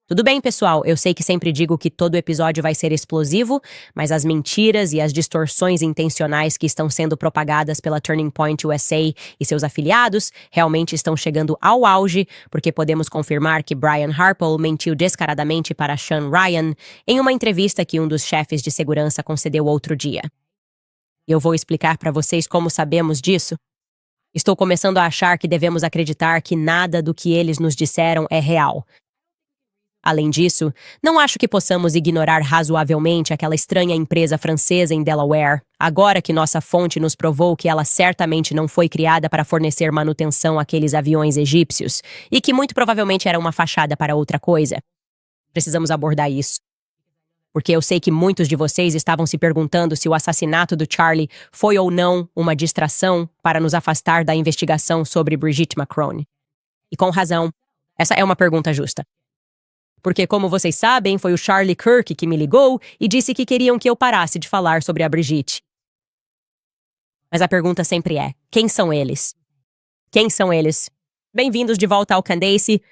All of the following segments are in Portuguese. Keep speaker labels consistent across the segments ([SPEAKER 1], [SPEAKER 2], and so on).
[SPEAKER 1] Tudo bem, pessoal? Eu sei que sempre digo que todo episódio vai ser explosivo, mas as mentiras e as distorções intencionais que estão sendo propagadas pela Turning Point USA e seus afiliados realmente estão chegando ao auge, porque podemos confirmar que Brian Harple mentiu descaradamente para Sean Ryan em uma entrevista que um dos chefes de segurança concedeu outro dia. Eu vou explicar para vocês como sabemos disso. Estou começando a achar que devemos acreditar que nada do que eles nos disseram é real. Além disso, não acho que possamos ignorar razoavelmente aquela estranha empresa francesa em Delaware, agora que nossa fonte nos provou que ela certamente não foi criada para fornecer manutenção àqueles aviões egípcios e que muito provavelmente era uma fachada para outra coisa. Precisamos abordar isso. Porque eu sei que muitos de vocês estavam se perguntando se o assassinato do Charlie foi ou não uma distração para nos afastar da investigação sobre Brigitte Macron. E com razão, essa é uma pergunta justa. Porque, como vocês sabem, foi o Charlie Kirk que me ligou e disse que queriam que eu parasse de falar sobre a Brigitte. Mas a pergunta sempre é, quem são eles? Quem são eles? Bem-vindos de volta ao Candace.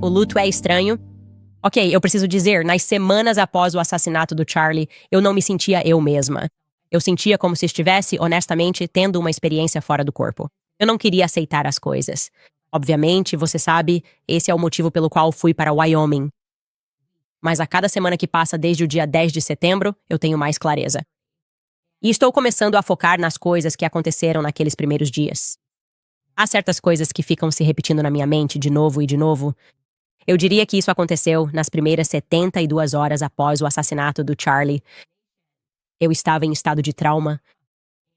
[SPEAKER 1] O luto é estranho. Ok, eu preciso dizer, nas semanas após o assassinato do Charlie, eu não me sentia eu mesma. Eu sentia como se estivesse, honestamente, tendo uma experiência fora do corpo. Eu não queria aceitar as coisas. Obviamente, você sabe, esse é o motivo pelo qual fui para Wyoming. Mas a cada semana que passa desde o dia 10 de setembro, eu tenho mais clareza. E estou começando a focar nas coisas que aconteceram naqueles primeiros dias. Há certas coisas que ficam se repetindo na minha mente de novo e de novo. Eu diria que isso aconteceu nas primeiras 72 horas após o assassinato do Charlie. Eu estava em estado de trauma.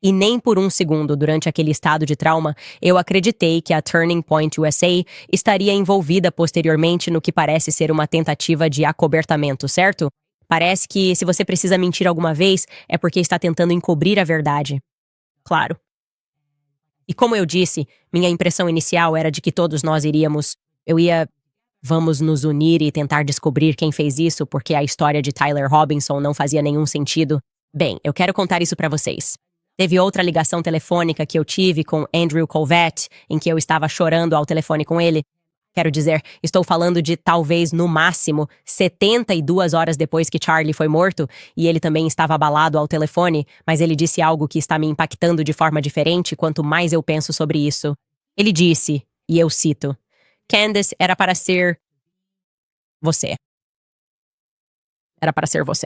[SPEAKER 1] E nem por um segundo durante aquele estado de trauma, eu acreditei que a Turning Point USA estaria envolvida posteriormente no que parece ser uma tentativa de acobertamento, certo? Parece que se você precisa mentir alguma vez, é porque está tentando encobrir a verdade. Claro. E como eu disse, minha impressão inicial era de que todos nós iríamos... Vamos nos unir e tentar descobrir quem fez isso, porque a história de Tyler Robinson não fazia nenhum sentido. Bem, eu quero contar isso pra vocês. Teve outra ligação telefônica que eu tive com Andrew Colvett, em que eu estava chorando ao telefone com ele. Quero dizer, estou falando de talvez, no máximo, 72 horas depois que Charlie foi morto, e ele também estava abalado ao telefone, mas ele disse algo que está me impactando de forma diferente quanto mais eu penso sobre isso. Ele disse, e eu cito, Candace, era para ser você. Era para ser você.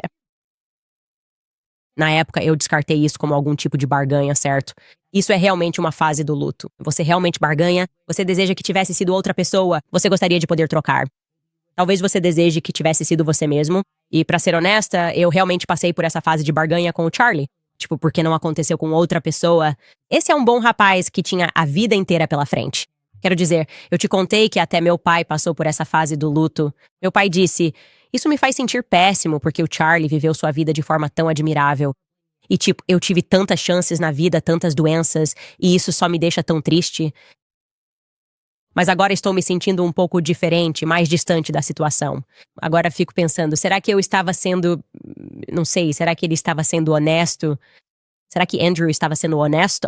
[SPEAKER 1] Na época, eu descartei isso como algum tipo de barganha, certo? Isso é realmente uma fase do luto. Você realmente barganha? Você deseja que tivesse sido outra pessoa? Você gostaria de poder trocar? Talvez você deseje que tivesse sido você mesmo. E, pra ser honesta, eu realmente passei por essa fase de barganha com o Charlie. Tipo, porque não aconteceu com outra pessoa? Esse é um bom rapaz que tinha a vida inteira pela frente. Quero dizer, eu te contei que até meu pai passou por essa fase do luto. Meu pai disse, isso me faz sentir péssimo porque o Charlie viveu sua vida de forma tão admirável. E tipo, eu tive tantas chances na vida, tantas doenças, e isso só me deixa tão triste. Mas agora estou me sentindo um pouco diferente, mais distante da situação. Agora fico pensando, será que eu estava sendo... Não sei, será que ele estava sendo honesto? Será que Andrew estava sendo honesto?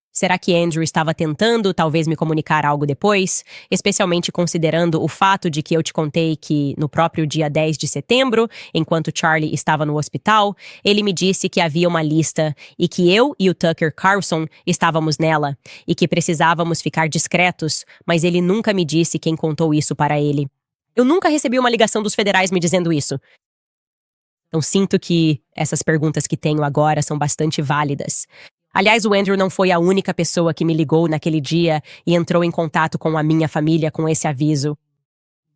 [SPEAKER 1] Será que Andrew estava tentando, talvez, me comunicar algo depois? Especialmente considerando o fato de que eu te contei que, no próprio dia 10 de setembro, enquanto Charlie estava no hospital, ele me disse que havia uma lista e que eu e o Tucker Carlson estávamos nela e que precisávamos ficar discretos, mas ele nunca me disse quem contou isso para ele. Eu nunca recebi uma ligação dos federais me dizendo isso. Então sinto que essas perguntas que tenho agora são bastante válidas. Aliás, o Andrew não foi a única pessoa que me ligou naquele dia e entrou em contato com a minha família com esse aviso.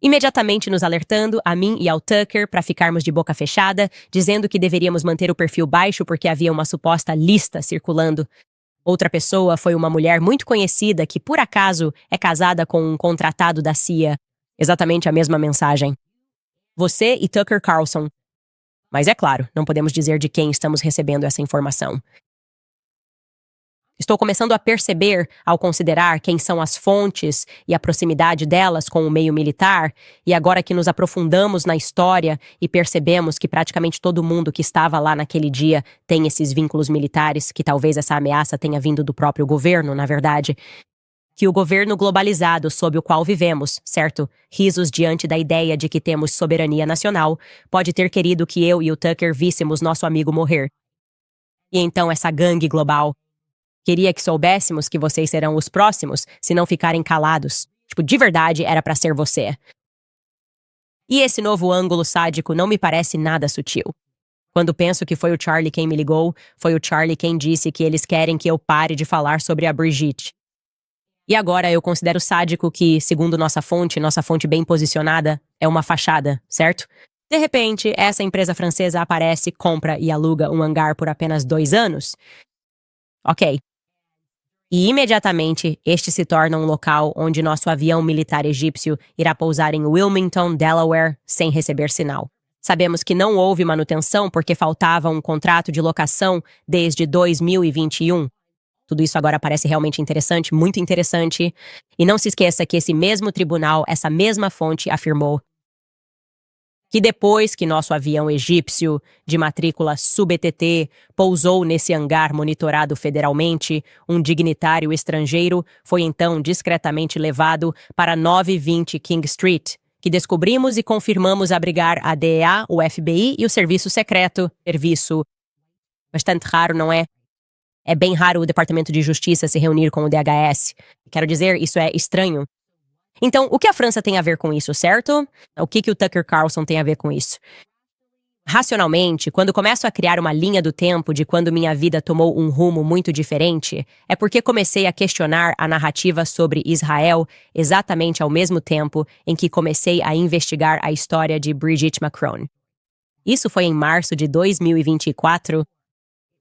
[SPEAKER 1] Imediatamente nos alertando, a mim e ao Tucker, para ficarmos de boca fechada, dizendo que deveríamos manter o perfil baixo porque havia uma suposta lista circulando. Outra pessoa foi uma mulher muito conhecida que, por acaso, é casada com um contratado da CIA. Exatamente a mesma mensagem. Você e Tucker Carlson. Mas é claro, não podemos dizer de quem estamos recebendo essa informação. Estou começando a perceber, ao considerar quem são as fontes e a proximidade delas com o meio militar, e agora que nos aprofundamos na história e percebemos que praticamente todo mundo que estava lá naquele dia tem esses vínculos militares, que talvez essa ameaça tenha vindo do próprio governo, na verdade, que o governo globalizado sob o qual vivemos, certo? Risos diante da ideia de que temos soberania nacional, pode ter querido que eu e o Tucker víssemos nosso amigo morrer. E então essa gangue global queria que soubéssemos que vocês serão os próximos, se não ficarem calados. Tipo, de verdade era pra ser você. E esse novo ângulo sádico não me parece nada sutil. Quando penso que foi o Charlie quem me ligou, foi o Charlie quem disse que eles querem que eu pare de falar sobre a Brigitte. E agora eu considero sádico que, segundo nossa fonte bem posicionada, é uma fachada, certo? De repente, essa empresa francesa aparece, compra e aluga um hangar por apenas 2 anos. Ok. E imediatamente, este se torna um local onde nosso avião militar egípcio irá pousar em Wilmington, Delaware, sem receber sinal. Sabemos que não houve manutenção porque faltava um contrato de locação desde 2021. Tudo isso agora parece realmente interessante, muito interessante. E não se esqueça que esse mesmo tribunal, essa mesma fonte, afirmou que depois que nosso avião egípcio, de matrícula sub-ETT, pousou nesse hangar monitorado federalmente, um dignitário estrangeiro foi então discretamente levado para 920 King Street, que descobrimos e confirmamos abrigar a DEA, o FBI e o Serviço Secreto. Serviço bastante raro, não é? É bem raro o Departamento de Justiça se reunir com o DHS. Quero dizer, isso é estranho. Então, o que a França tem a ver com isso, certo? O que o Tucker Carlson tem a ver com isso? Racionalmente, quando começo a criar uma linha do tempo de quando minha vida tomou um rumo muito diferente, é porque comecei a questionar a narrativa sobre Israel exatamente ao mesmo tempo em que comecei a investigar a história de Brigitte Macron. Isso foi em março de 2024.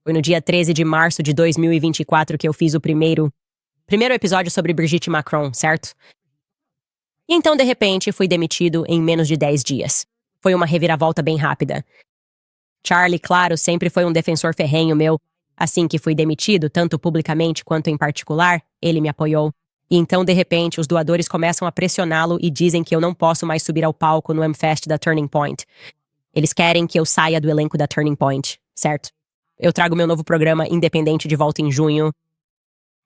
[SPEAKER 1] Foi no dia 13 de março de 2024 que eu fiz o primeiro episódio sobre Brigitte Macron, certo? E então, de repente, fui demitido em menos de 10 dias. Foi uma reviravolta bem rápida. Charlie, claro, sempre foi um defensor ferrenho meu. Assim que fui demitido, tanto publicamente quanto em particular, ele me apoiou. E então, de repente, os doadores começam a pressioná-lo e dizem que eu não posso mais subir ao palco no M-Fest da Turning Point. Eles querem que eu saia do elenco da Turning Point, certo? Eu trago meu novo programa independente de volta em junho.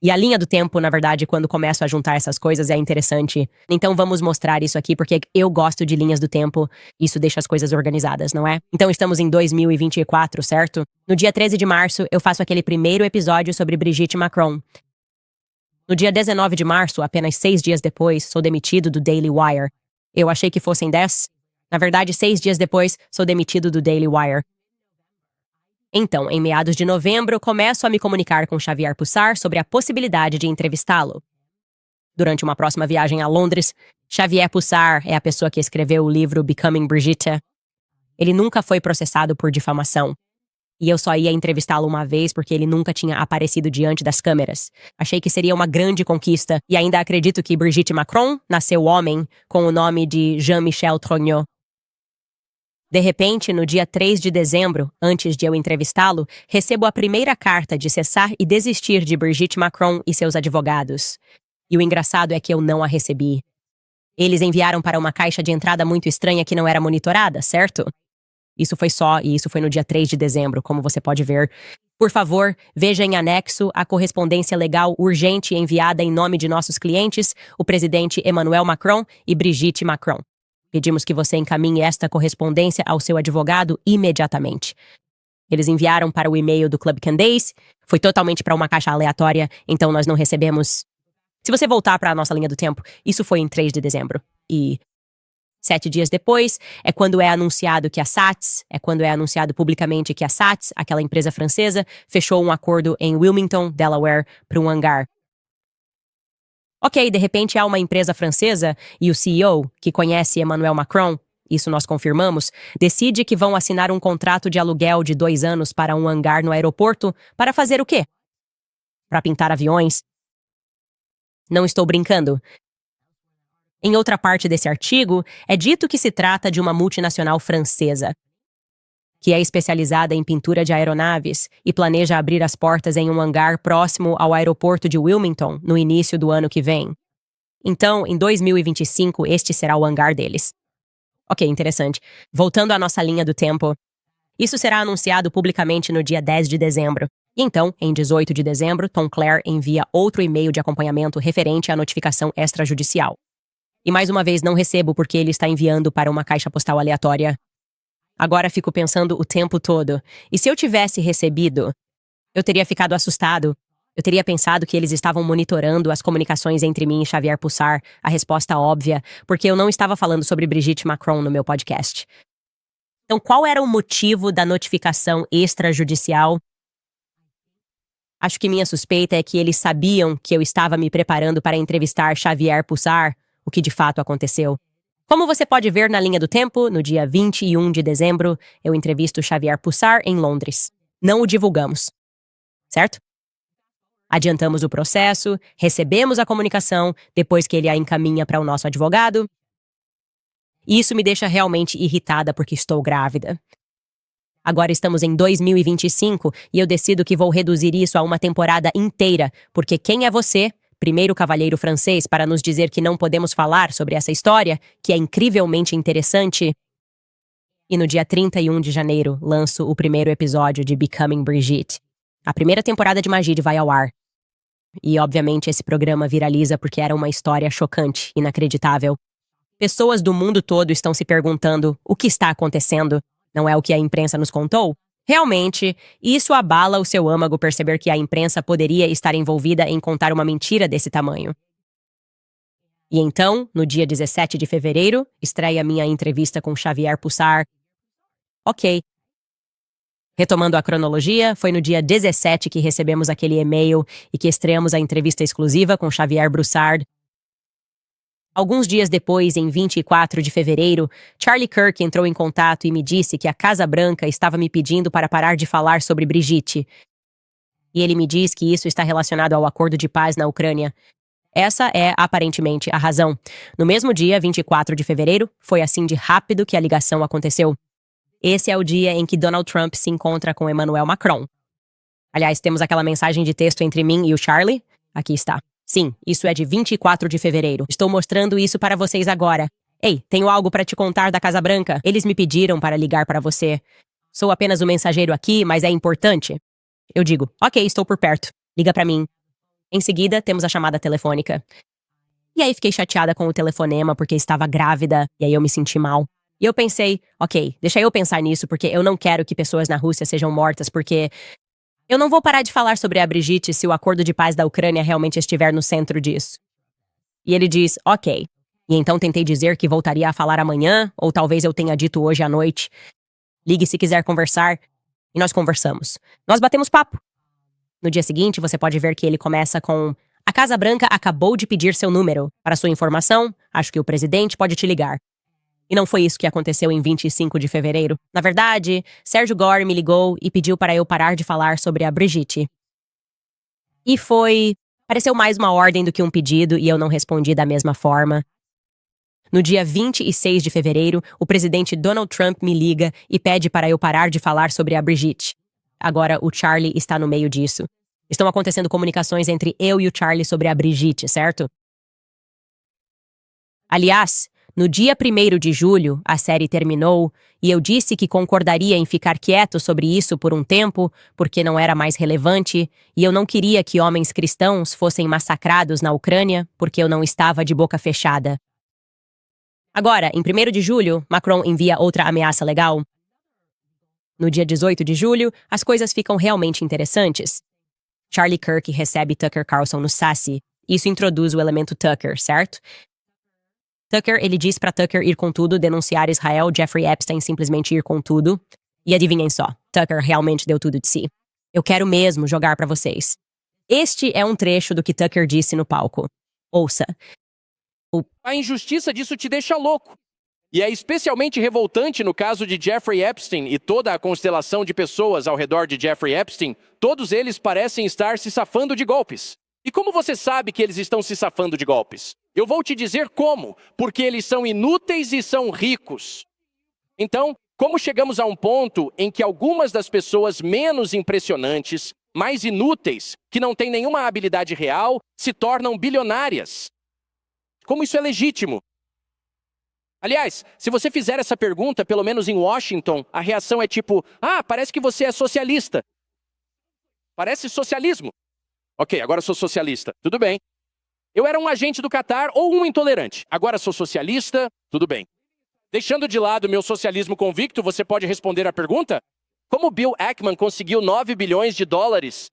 [SPEAKER 1] E a linha do tempo, na verdade, quando começo a juntar essas coisas, é interessante. Então vamos mostrar isso aqui, porque eu gosto de linhas do tempo. Isso deixa as coisas organizadas, não é? Então estamos em 2024, certo? No dia 13 de março, eu faço aquele primeiro episódio sobre Brigitte Macron. No dia 19 de março, apenas 6 dias depois, sou demitido do Daily Wire. Eu achei que fossem 10. Na verdade, 6 dias depois, sou demitido do Daily Wire. Então, em meados de novembro, começo a me comunicar com Xavier Pussar sobre a possibilidade de entrevistá-lo. Durante uma próxima viagem a Londres, Xavier Pussar é a pessoa que escreveu o livro Becoming Brigitte. Ele nunca foi processado por difamação. E eu só ia entrevistá-lo uma vez porque ele nunca tinha aparecido diante das câmeras. Achei que seria uma grande conquista e ainda acredito que Brigitte Macron nasceu homem com o nome de Jean-Michel Trogneux. De repente, no dia 3 de dezembro, antes de eu entrevistá-lo, recebo a primeira carta de cessar e desistir de Brigitte Macron e seus advogados. E o engraçado é que eu não a recebi. Eles enviaram para uma caixa de entrada muito estranha que não era monitorada, certo? Isso foi no dia 3 de dezembro, como você pode ver. Por favor, veja em anexo a correspondência legal urgente enviada em nome de nossos clientes, o presidente Emmanuel Macron e Brigitte Macron. Pedimos que você encaminhe esta correspondência ao seu advogado imediatamente. Eles enviaram para o e-mail do Club Candace, foi totalmente para uma caixa aleatória, então nós não recebemos. Se você voltar para a nossa linha do tempo, isso foi em 3 de dezembro. E 7 dias depois é quando é anunciado publicamente que a SATS, aquela empresa francesa, fechou um acordo em Wilmington, Delaware, para um hangar. Ok, de repente há uma empresa francesa e o CEO, que conhece Emmanuel Macron, isso nós confirmamos, decide que vão assinar um contrato de aluguel de 2 anos para um hangar no aeroporto para fazer o quê? Para pintar aviões? Não estou brincando. Em outra parte desse artigo, é dito que se trata de uma multinacional francesa, que é especializada em pintura de aeronaves e planeja abrir as portas em um hangar próximo ao aeroporto de Wilmington no início do ano que vem. Então, em 2025, este será o hangar deles. Ok, interessante. Voltando à nossa linha do tempo, isso será anunciado publicamente no dia 10 de dezembro. E então, em 18 de dezembro, Tom Clare envia outro e-mail de acompanhamento referente à notificação extrajudicial. E mais uma vez não recebo porque ele está enviando para uma caixa postal aleatória. Agora fico pensando o tempo todo. E se eu tivesse recebido, eu teria ficado assustado. Eu teria pensado que eles estavam monitorando as comunicações entre mim e Xavier Pussar, a resposta óbvia, porque eu não estava falando sobre Brigitte Macron no meu podcast. Então, qual era o motivo da notificação extrajudicial? Acho que minha suspeita é que eles sabiam que eu estava me preparando para entrevistar Xavier Pussar, o que de fato aconteceu. Como você pode ver na linha do tempo, no dia 21 de dezembro, eu entrevisto Xavier Pussar em Londres. Não o divulgamos, certo? Adiantamos o processo, recebemos a comunicação, depois que ele a encaminha para o nosso advogado. E isso me deixa realmente irritada porque estou grávida. Agora estamos em 2025 e eu decido que vou reduzir isso a uma temporada inteira, porque quem é você, primeiro cavalheiro francês, para nos dizer que não podemos falar sobre essa história, que é incrivelmente interessante? E no dia 31 de janeiro, lanço o primeiro episódio de Becoming Brigitte. A primeira temporada de Magid vai ao ar. E, obviamente, esse programa viraliza porque era uma história chocante, inacreditável. Pessoas do mundo todo estão se perguntando o que está acontecendo. Não é o que a imprensa nos contou? Realmente, isso abala o seu âmago perceber que a imprensa poderia estar envolvida em contar uma mentira desse tamanho. E então, no dia 17 de fevereiro, estreia minha entrevista com Xavier Pussar. Ok. Retomando a cronologia, foi no dia 17 que recebemos aquele e-mail e que estreamos a entrevista exclusiva com Xavier Broussard. Alguns dias depois, em 24 de fevereiro, Charlie Kirk entrou em contato e me disse que a Casa Branca estava me pedindo para parar de falar sobre Brigitte. E ele me diz que isso está relacionado ao acordo de paz na Ucrânia. Essa é, aparentemente, a razão. No mesmo dia, 24 de fevereiro, foi assim de rápido que a ligação aconteceu. Esse é o dia em que Donald Trump se encontra com Emmanuel Macron. Aliás, temos aquela mensagem de texto entre mim e o Charlie? Aqui está. Sim, isso é de 24 de fevereiro. Estou mostrando isso para vocês agora. Ei, tenho algo para te contar da Casa Branca. Eles me pediram para ligar para você. Sou apenas um mensageiro aqui, mas é importante. Eu digo, ok, estou por perto. Liga para mim. Em seguida, temos a chamada telefônica. E aí fiquei chateada com o telefonema porque estava grávida, e aí eu me senti mal. E eu pensei, ok, deixa eu pensar nisso porque eu não quero que pessoas na Rússia sejam mortas porque eu não vou parar de falar sobre a Brigitte se o acordo de paz da Ucrânia realmente estiver no centro disso. E ele diz, ok. E então tentei dizer que voltaria a falar amanhã, ou talvez eu tenha dito hoje à noite. Ligue se quiser conversar. E nós conversamos. Nós batemos papo. No dia seguinte, você pode ver que ele começa com: a Casa Branca acabou de pedir seu número. Para sua informação, acho que o presidente pode te ligar. E não foi isso que aconteceu em 25 de fevereiro. Na verdade, Sérgio Gore me ligou e pediu para eu parar de falar sobre a Brigitte. E pareceu mais uma ordem do que um pedido e eu não respondi da mesma forma. No dia 26 de fevereiro, o presidente Donald Trump me liga e pede para eu parar de falar sobre a Brigitte. Agora, o Charlie está no meio disso. Estão acontecendo comunicações entre eu e o Charlie sobre a Brigitte, certo? Aliás, no dia 1º de julho, a série terminou e eu disse que concordaria em ficar quieto sobre isso por um tempo, porque não era mais relevante, e eu não queria que homens cristãos fossem massacrados na Ucrânia, porque eu não estava de boca fechada. Agora, em 1º de julho, Macron envia outra ameaça legal. No dia 18 de julho, as coisas ficam realmente interessantes. Charlie Kirk recebe Tucker Carlson no Sassy. Isso introduz o elemento Tucker, certo? Tucker, ele diz pra Tucker ir com tudo, denunciar Israel, Jeffrey Epstein simplesmente ir com tudo. E adivinhem só, Tucker realmente deu tudo de si. Eu quero mesmo jogar pra vocês. Este é um trecho do que Tucker disse no palco. Ouça.
[SPEAKER 2] A injustiça disso te deixa louco. E é especialmente revoltante no caso de Jeffrey Epstein e toda a constelação de pessoas ao redor de Jeffrey Epstein, todos eles parecem estar se safando de golpes. E como você sabe que eles estão se safando de golpes? Eu vou te dizer como, porque eles são inúteis e são ricos. Então, Como chegamos a um ponto em que algumas das pessoas menos impressionantes, mais inúteis, que não têm nenhuma habilidade real, se tornam bilionárias? Como isso é legítimo? Aliás, se você fizer essa pergunta, pelo menos em Washington, a reação é tipo, parece que você é socialista. Parece socialismo. Ok, agora sou socialista. Tudo bem. Eu era um agente do Catar ou um intolerante. Agora sou socialista. Tudo bem. Deixando de lado meu socialismo convicto, você pode responder a pergunta? Como Bill Ackman conseguiu 9 bilhões de dólares?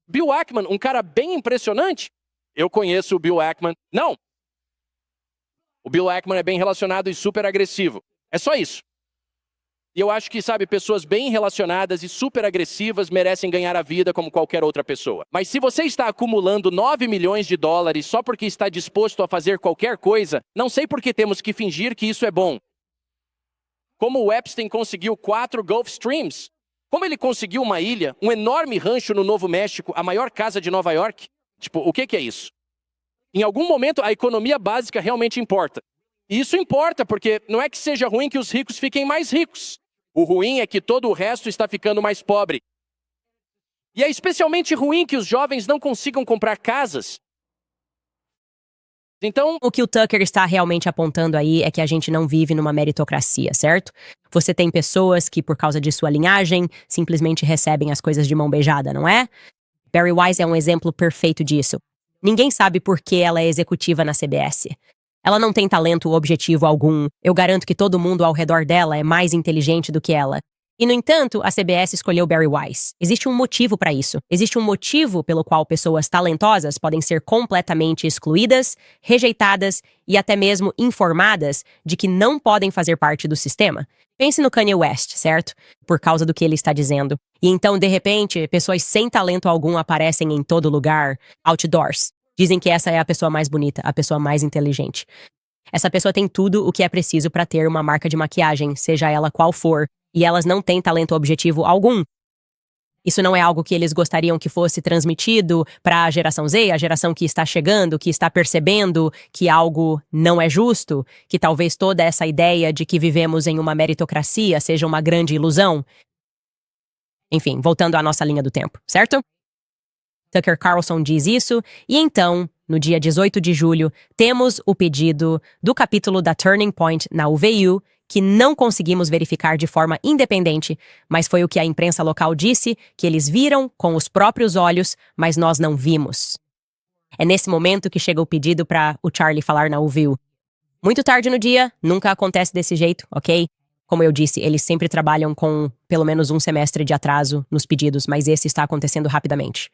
[SPEAKER 2] Bill Ackman, um cara bem impressionante? Eu conheço o Bill Ackman. Não. O Bill Ackman é bem relacionado e super agressivo. É só isso. E eu acho que, pessoas bem relacionadas e super agressivas merecem ganhar a vida como qualquer outra pessoa. Mas se você está acumulando 9 milhões de dólares só porque está disposto a fazer qualquer coisa, não sei por que temos que fingir que isso é bom. Como o Epstein conseguiu 4 Gulf Streams? Como ele conseguiu uma ilha, um enorme rancho no Novo México, a maior casa de Nova York? O que é isso? Em algum momento, a economia básica realmente importa. E isso importa porque não é que seja ruim que os ricos fiquem mais ricos. O ruim é que todo o resto está ficando mais pobre. E é especialmente ruim que os jovens não consigam comprar casas. Então,
[SPEAKER 1] o que o Tucker está realmente apontando aí é que a gente não vive numa meritocracia, certo? Você tem pessoas que, por causa de sua linhagem, simplesmente recebem as coisas de mão beijada, não é? Bari Weiss é um exemplo perfeito disso. Ninguém sabe por que ela é executiva na CBS. Ela não tem talento objetivo algum. Eu garanto que todo mundo ao redor dela é mais inteligente do que ela. E, no entanto, a CBS escolheu Bari Weiss. Existe um motivo para isso. Existe um motivo pelo qual pessoas talentosas podem ser completamente excluídas, rejeitadas e até mesmo informadas de que não podem fazer parte do sistema. Pense no Kanye West, certo? Por causa do que ele está dizendo. E então, de repente, pessoas sem talento algum aparecem em todo lugar, outdoors. Dizem que essa é a pessoa mais bonita, a pessoa mais inteligente. Essa pessoa tem tudo o que é preciso para ter uma marca de maquiagem, seja ela qual for, e elas não têm talento objetivo algum. Isso não é algo que eles gostariam que fosse transmitido para a geração Z, a geração que está chegando, que está percebendo que algo não é justo, que talvez toda essa ideia de que vivemos em uma meritocracia seja uma grande ilusão. Enfim, voltando à nossa linha do tempo, certo? Tucker Carlson diz isso, e então, no dia 18 de julho, temos o pedido do capítulo da Turning Point na UVU, que não conseguimos verificar de forma independente, mas foi o que a imprensa local disse, que eles viram com os próprios olhos, mas nós não vimos. É nesse momento que chega o pedido para o Charlie falar na UVU. Muito tarde no dia, nunca acontece desse jeito, ok? Como eu disse, eles sempre trabalham com pelo menos um semestre de atraso nos pedidos, mas esse está acontecendo rapidamente.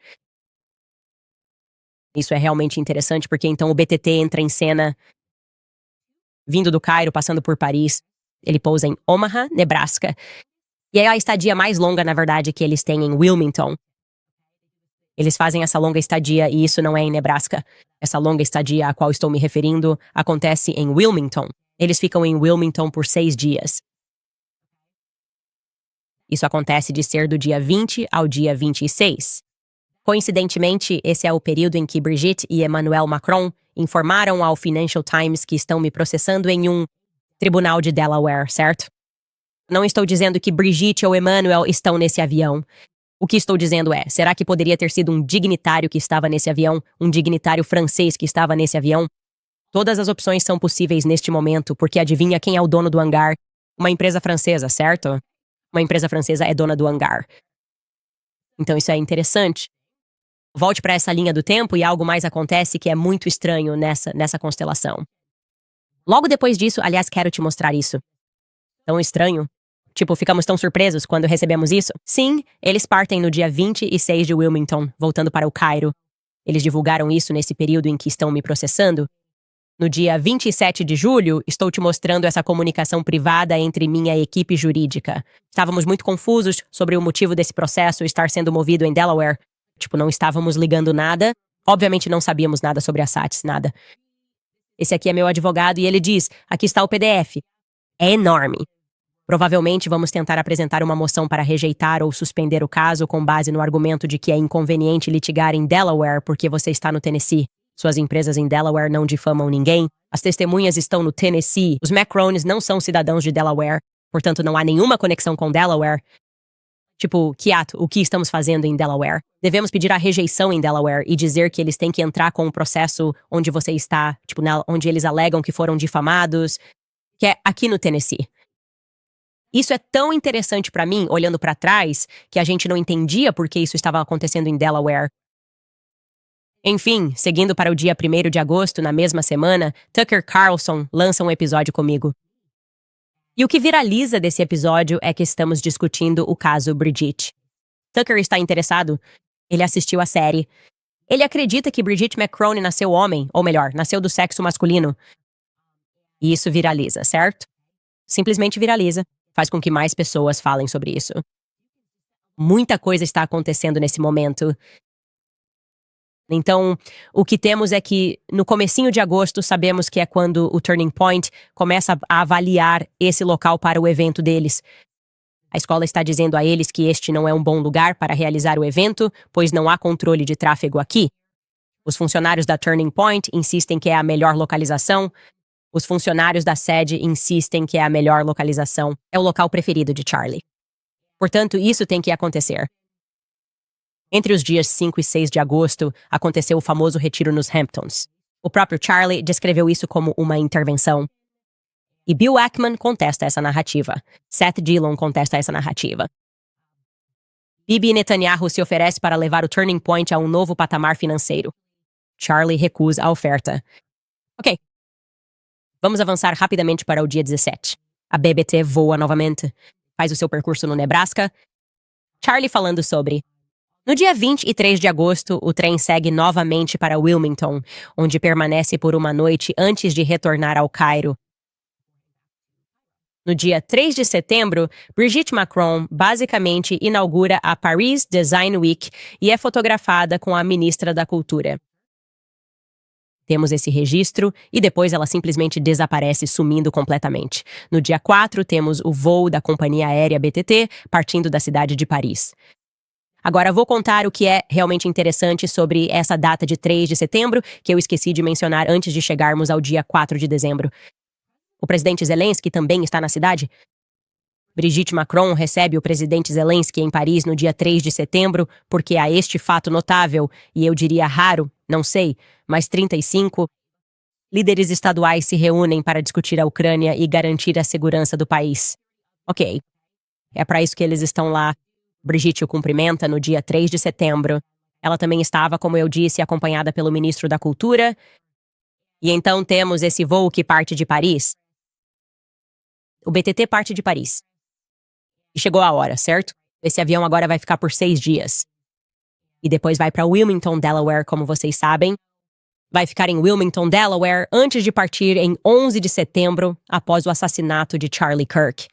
[SPEAKER 1] Isso é realmente interessante porque então o BTT entra em cena vindo do Cairo, passando por Paris. Ele pousa em Omaha, Nebraska. E é a estadia mais longa, na verdade, que eles têm em Wilmington. Eles fazem essa longa estadia e isso não é em Nebraska. Essa longa estadia a qual estou me referindo acontece em Wilmington. Eles ficam em Wilmington por 6 dias. Isso acontece de ser do dia 20 ao dia 26. Coincidentemente, esse é o período em que Brigitte e Emmanuel Macron informaram ao Financial Times que estão me processando em um tribunal de Delaware, certo? Não estou dizendo que Brigitte ou Emmanuel estão nesse avião. O que estou dizendo é, será que poderia ter sido um dignitário que estava nesse avião? Um dignitário francês que estava nesse avião? Todas as opções são possíveis neste momento, porque adivinha quem é o dono do hangar? Uma empresa francesa, certo? Uma empresa francesa é dona do hangar. Então isso é interessante. Volte para essa linha do tempo e algo mais acontece que é muito estranho nessa constelação. Logo depois disso, aliás, quero te mostrar isso. Tão estranho. Ficamos tão surpresos quando recebemos isso. Sim, eles partem no dia 26 de Wilmington, voltando para o Cairo. Eles divulgaram isso nesse período em que estão me processando. No dia 27 de julho, estou te mostrando essa comunicação privada entre minha equipe jurídica. Estávamos muito confusos sobre o motivo desse processo estar sendo movido em Delaware. Não estávamos ligando nada. Obviamente não sabíamos nada sobre a SATS, nada. Esse aqui é meu advogado e ele diz, aqui está o PDF. É enorme. Provavelmente vamos tentar apresentar uma moção para rejeitar ou suspender o caso com base no argumento de que é inconveniente litigar em Delaware porque você está no Tennessee. Suas empresas em Delaware não difamam ninguém. As testemunhas estão no Tennessee. Os Macrones não são cidadãos de Delaware, portanto não há nenhuma conexão com Delaware. Tipo, o que estamos fazendo em Delaware? Devemos pedir a rejeição em Delaware e dizer que eles têm que entrar com o processo onde você está, onde eles alegam que foram difamados, que é aqui no Tennessee. Isso é tão interessante pra mim, olhando pra trás, que a gente não entendia por que isso estava acontecendo em Delaware. Enfim, seguindo para o dia 1º de agosto, na mesma semana, Tucker Carlson lança um episódio comigo. E o que viraliza desse episódio é que estamos discutindo o caso Bridget. Tucker está interessado. Ele assistiu a série. Ele acredita que Bridget McCrone nasceu homem, ou melhor, nasceu do sexo masculino. E isso viraliza, certo? Simplesmente viraliza. Faz com que mais pessoas falem sobre isso. Muita coisa está acontecendo nesse momento. Então, o que temos é que, no comecinho de agosto, sabemos que é quando o Turning Point começa a avaliar esse local para o evento deles. A escola está dizendo a eles que este não é um bom lugar para realizar o evento, pois não há controle de tráfego aqui. Os funcionários da Turning Point insistem que é a melhor localização. Os funcionários da sede insistem que é a melhor localização. É o local preferido de Charlie. Portanto, isso tem que acontecer. Entre os dias 5 e 6 de agosto, aconteceu o famoso retiro nos Hamptons. O próprio Charlie descreveu isso como uma intervenção. E Bill Ackman contesta essa narrativa. Seth Dillon contesta essa narrativa. Bibi Netanyahu se oferece para levar o Turning Point a um novo patamar financeiro. Charlie recusa a oferta. Ok. Vamos avançar rapidamente para o dia 17. A BBT voa novamente. Faz o seu percurso no Nebraska. Charlie falando sobre... No dia 23 de agosto, o trem segue novamente para Wilmington, onde permanece por uma noite antes de retornar ao Cairo. No dia 3 de setembro, Brigitte Macron basicamente inaugura a Paris Design Week e é fotografada com a ministra da Cultura. Temos esse registro e depois ela simplesmente desaparece, sumindo completamente. No dia 4, temos o voo da companhia aérea BTT partindo da cidade de Paris. Agora, vou contar o que é realmente interessante sobre essa data de 3 de setembro, que eu esqueci de mencionar antes de chegarmos ao dia 4 de dezembro. O presidente Zelensky também está na cidade. Brigitte Macron recebe o presidente Zelensky em Paris no dia 3 de setembro, porque há este fato notável, e eu diria raro, não sei, mas 35 líderes estaduais se reúnem para discutir a Ucrânia e garantir a segurança do país. Ok, é para isso que eles estão lá. Brigitte o cumprimenta no dia 3 de setembro. Ela também estava, como eu disse, acompanhada pelo ministro da Cultura. E então temos esse voo que parte de Paris. O BTT parte de Paris. E chegou a hora, certo? Esse avião agora vai ficar por 6 dias. E depois vai para Wilmington, Delaware, como vocês sabem. Vai ficar em Wilmington, Delaware, antes de partir em 11 de setembro, após o assassinato de Charlie Kirk.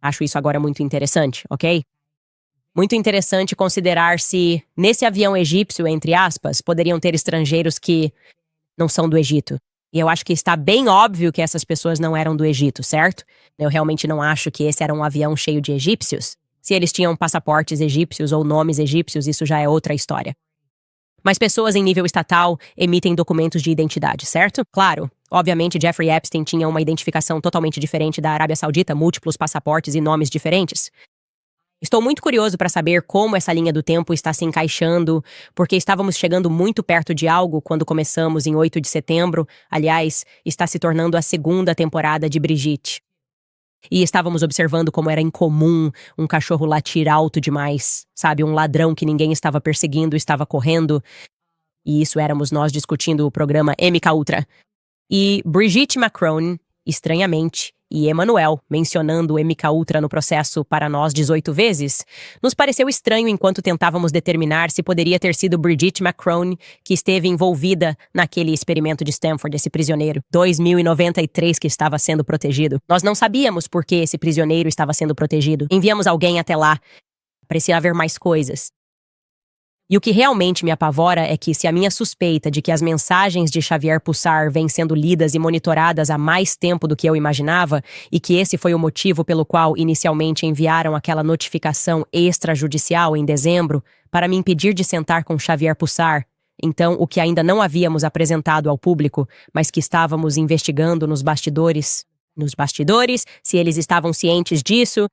[SPEAKER 1] Acho isso agora muito interessante, ok? Muito interessante considerar se, nesse avião egípcio, entre aspas, poderiam ter estrangeiros que não são do Egito. E eu acho que está bem óbvio que essas pessoas não eram do Egito, certo? Eu realmente não acho que esse era um avião cheio de egípcios. Se eles tinham passaportes egípcios ou nomes egípcios, isso já é outra história. Mas pessoas em nível estatal emitem documentos de identidade, certo? Claro, obviamente Jeffrey Epstein tinha uma identificação totalmente diferente da Arábia Saudita, múltiplos passaportes e nomes diferentes. Estou muito curioso para saber como essa linha do tempo está se encaixando, porque estávamos chegando muito perto de algo quando começamos em 8 de setembro. Aliás, está se tornando a segunda temporada de Brigitte. E estávamos observando como era incomum um cachorro latir alto demais, sabe? Um ladrão que ninguém estava perseguindo estava correndo. E isso éramos nós discutindo o programa MK Ultra. E Brigitte Macron, estranhamente, e Emanuel, mencionando o MK Ultra no processo para nós 18 vezes, nos pareceu estranho enquanto tentávamos determinar se poderia ter sido Brigitte Macron que esteve envolvida naquele experimento de Stanford, esse prisioneiro, 2093 que estava sendo protegido. Nós não sabíamos por que esse prisioneiro estava sendo protegido. Enviamos alguém até lá. Parecia haver mais coisas. E o que realmente me apavora é que se a minha suspeita de que as mensagens de Xavier Pussar vêm sendo lidas e monitoradas há mais tempo do que eu imaginava, e que esse foi o motivo pelo qual inicialmente enviaram aquela notificação extrajudicial em dezembro para me impedir de sentar com Xavier Pussar, Então, o que ainda não havíamos apresentado ao público, mas que estávamos investigando nos bastidores, se eles estavam cientes disso.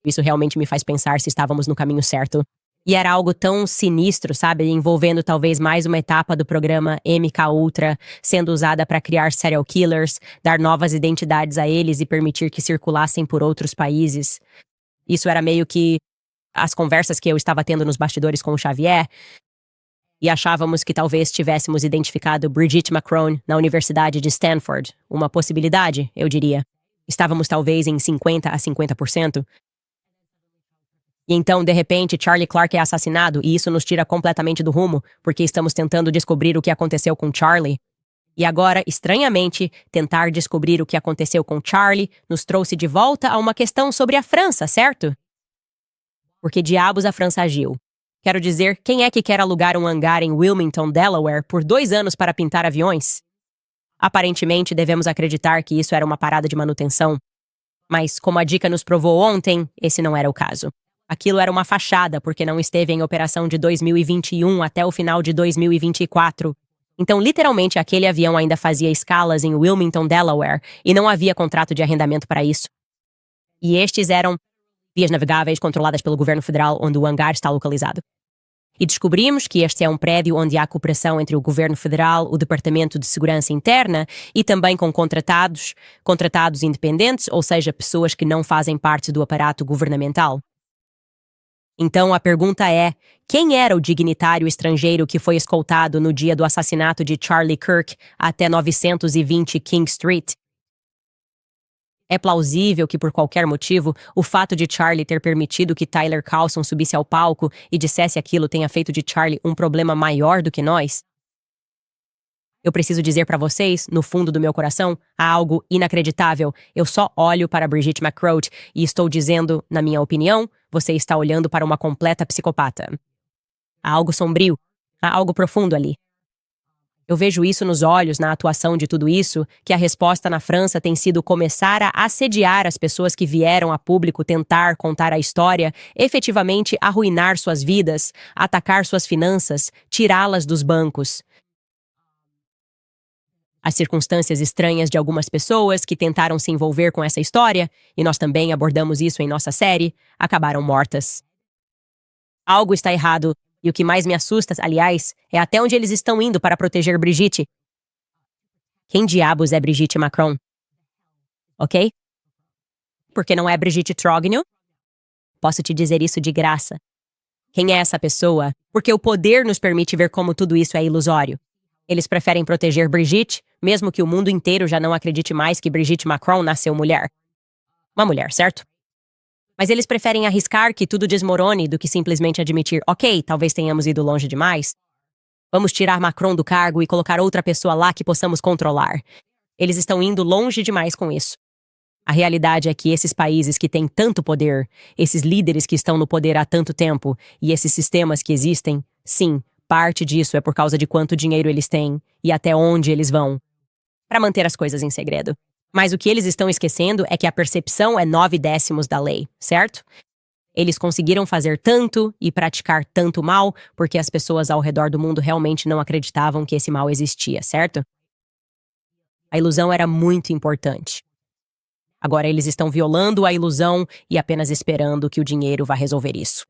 [SPEAKER 1] Isso realmente me faz pensar se estávamos no caminho certo. E era algo tão sinistro, sabe? Envolvendo talvez mais uma etapa do programa MK Ultra, sendo usada para criar serial killers, dar novas identidades a eles e permitir que circulassem por outros países. Isso era meio que as conversas que eu estava tendo nos bastidores com o Xavier, e achávamos que talvez tivéssemos identificado Brigitte Macron na Universidade de Stanford. Uma possibilidade, eu diria. Estávamos talvez em 50 a 50%. E então, de repente, Charlie Clark é assassinado e isso nos tira completamente do rumo, porque estamos tentando descobrir o que aconteceu com Charlie. E agora, estranhamente, tentar descobrir o que aconteceu com Charlie nos trouxe de volta a uma questão sobre a França, certo? Por que diabos a França agiu? Quero dizer, quem é que quer alugar um hangar em Wilmington, Delaware, por 2 anos para pintar aviões? Aparentemente, devemos acreditar que isso era uma parada de manutenção. Mas, como a dica nos provou ontem, esse não era o caso. Aquilo era uma fachada, porque não esteve em operação de 2021 até o final de 2024. Então, literalmente, aquele avião ainda fazia escalas em Wilmington, Delaware, e não havia contrato de arrendamento para isso. E estes eram vias navegáveis controladas pelo governo federal, onde o hangar está localizado. E descobrimos que este é um prédio onde há cooperação entre o governo federal, o Departamento de Segurança Interna e também com contratados independentes, ou seja, pessoas que não fazem parte do aparato governamental. Então a pergunta é, quem era o dignitário estrangeiro que foi escoltado no dia do assassinato de Charlie Kirk até 920 King Street? É plausível que, por qualquer motivo, o fato de Charlie ter permitido que Tyler Carlson subisse ao palco e dissesse aquilo tenha feito de Charlie um problema maior do que nós? Eu preciso dizer para vocês, no fundo do meu coração, há algo inacreditável. Eu só olho para Brigitte Macron e estou dizendo, na minha opinião, você está olhando para uma completa psicopata. Há algo sombrio, há algo profundo ali. Eu vejo isso nos olhos, na atuação de tudo isso, que a resposta na França tem sido começar a assediar as pessoas que vieram a público tentar contar a história, efetivamente arruinar suas vidas, atacar suas finanças, tirá-las dos bancos. As circunstâncias estranhas de algumas pessoas que tentaram se envolver com essa história, e nós também abordamos isso em nossa série, acabaram mortas. Algo está errado, e o que mais me assusta, aliás, é até onde eles estão indo para proteger Brigitte. Quem diabos é Brigitte Macron? Ok? Porque não é Brigitte Trogneux? Posso te dizer isso de graça. Quem é essa pessoa? Porque o poder nos permite ver como tudo isso é ilusório. Eles preferem proteger Brigitte, mesmo que o mundo inteiro já não acredite mais que Brigitte Macron nasceu mulher. Uma mulher, certo? Mas eles preferem arriscar que tudo desmorone do que simplesmente admitir, ok, talvez tenhamos ido longe demais. Vamos tirar Macron do cargo e colocar outra pessoa lá que possamos controlar. Eles estão indo longe demais com isso. A realidade é que esses países que têm tanto poder, esses líderes que estão no poder há tanto tempo e esses sistemas que existem, sim, parte disso é por causa de quanto dinheiro eles têm e até onde eles vão, para manter as coisas em segredo. Mas o que eles estão esquecendo é que a percepção é 9/10 da lei, certo? Eles conseguiram fazer tanto e praticar tanto mal porque as pessoas ao redor do mundo realmente não acreditavam que esse mal existia, certo? A ilusão era muito importante. Agora eles estão violando a ilusão e apenas esperando que o dinheiro vá resolver isso.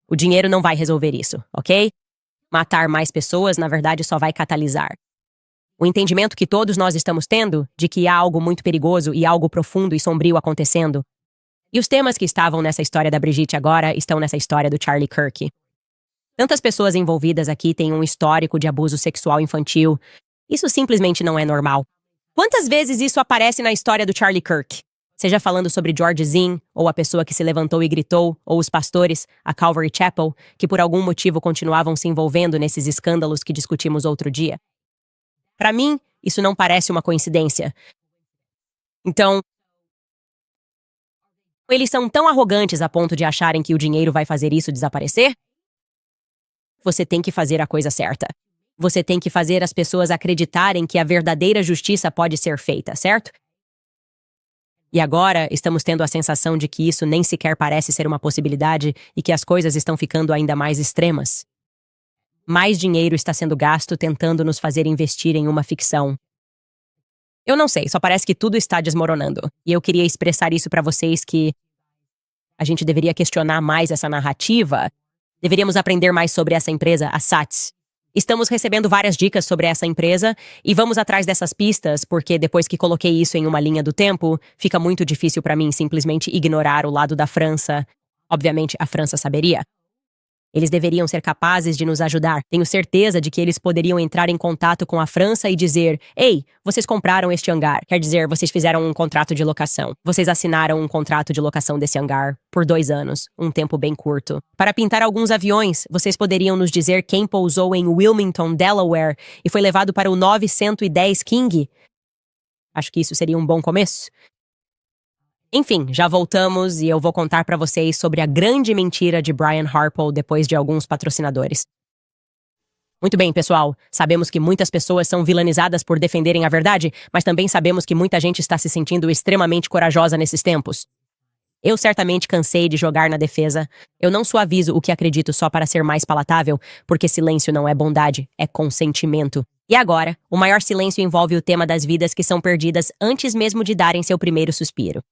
[SPEAKER 1] O dinheiro não vai resolver isso, ok? Matar mais pessoas, na verdade, só vai catalisar. O entendimento que todos nós estamos tendo de que há algo muito perigoso e algo profundo e sombrio acontecendo. E os temas que estavam nessa história da Brigitte agora estão nessa história do Charlie Kirk. Tantas pessoas envolvidas aqui têm um histórico de abuso sexual infantil. Isso simplesmente não é normal. Quantas vezes isso aparece na história do Charlie Kirk? Seja falando sobre George Zinn, ou a pessoa que se levantou e gritou, ou os pastores, a Calvary Chapel, que por algum motivo continuavam se envolvendo nesses escândalos que discutimos outro dia. Para mim, isso não parece uma coincidência. Então, eles são tão arrogantes a ponto de acharem que o dinheiro vai fazer isso desaparecer? Você tem que fazer a coisa certa. Você tem que fazer as pessoas acreditarem que a verdadeira justiça pode ser feita, certo? E agora, estamos tendo a sensação de que isso nem sequer parece ser uma possibilidade e que as coisas estão ficando ainda mais extremas. Mais dinheiro está sendo gasto tentando nos fazer investir em uma ficção. Eu não sei, só parece que tudo está desmoronando. E eu queria expressar isso para vocês que a gente deveria questionar mais essa narrativa. Deveríamos aprender mais sobre essa empresa, a SATS. Estamos recebendo várias dicas sobre essa empresa e vamos atrás dessas pistas, porque depois que coloquei isso em uma linha do tempo, fica muito difícil para mim simplesmente ignorar o lado da França. Obviamente, a França saberia. Eles deveriam ser capazes de nos ajudar. Tenho certeza de que eles poderiam entrar em contato com a França e dizer: Ei, vocês compraram este hangar. Quer dizer, vocês fizeram um contrato de locação. Vocês assinaram um contrato de locação desse hangar por 2 anos, um tempo bem curto. Para pintar alguns aviões, vocês poderiam nos dizer quem pousou em Wilmington, Delaware e foi levado para o 910 King? Acho que isso seria um bom começo. Enfim, já voltamos e eu vou contar para vocês sobre a grande mentira de Brian Harpole depois de alguns patrocinadores. Muito bem, pessoal. Sabemos que muitas pessoas são vilanizadas por defenderem a verdade, mas também sabemos que muita gente está se sentindo extremamente corajosa nesses tempos. Eu certamente cansei de jogar na defesa. Eu não suavizo o que acredito só para ser mais palatável, porque silêncio não é bondade, é consentimento. E agora, o maior silêncio envolve o tema das vidas que são perdidas antes mesmo de darem seu primeiro suspiro.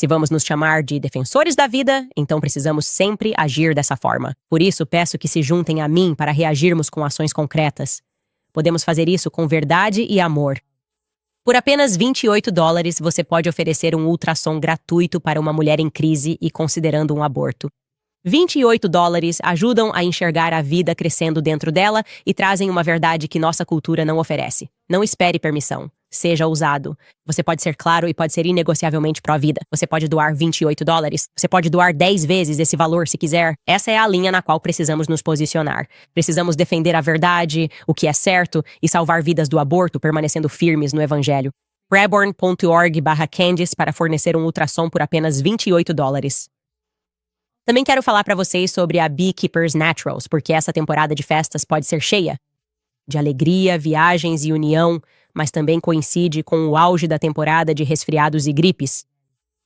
[SPEAKER 1] Se vamos nos chamar de defensores da vida, então precisamos sempre agir dessa forma. Por isso, peço que se juntem a mim para reagirmos com ações concretas. Podemos fazer isso com verdade e amor. Por apenas $28, você pode oferecer um ultrassom gratuito para uma mulher em crise e considerando um aborto. $28 ajudam a enxergar a vida crescendo dentro dela e trazem uma verdade que nossa cultura não oferece. Não espere permissão. Seja ousado. Você pode ser claro e pode ser inegociavelmente pró-vida. Você pode doar $28. Você pode doar 10 vezes esse valor se quiser. Essa é a linha na qual precisamos nos posicionar. Precisamos defender a verdade, o que é certo, e salvar vidas do aborto, permanecendo firmes no evangelho. Preborn.org/Candice para fornecer um ultrassom por apenas $28. Também quero falar para vocês sobre a Beekeepers Naturals, porque essa temporada de festas pode ser cheia de alegria, viagens e união, mas também coincide com o auge da temporada de resfriados e gripes.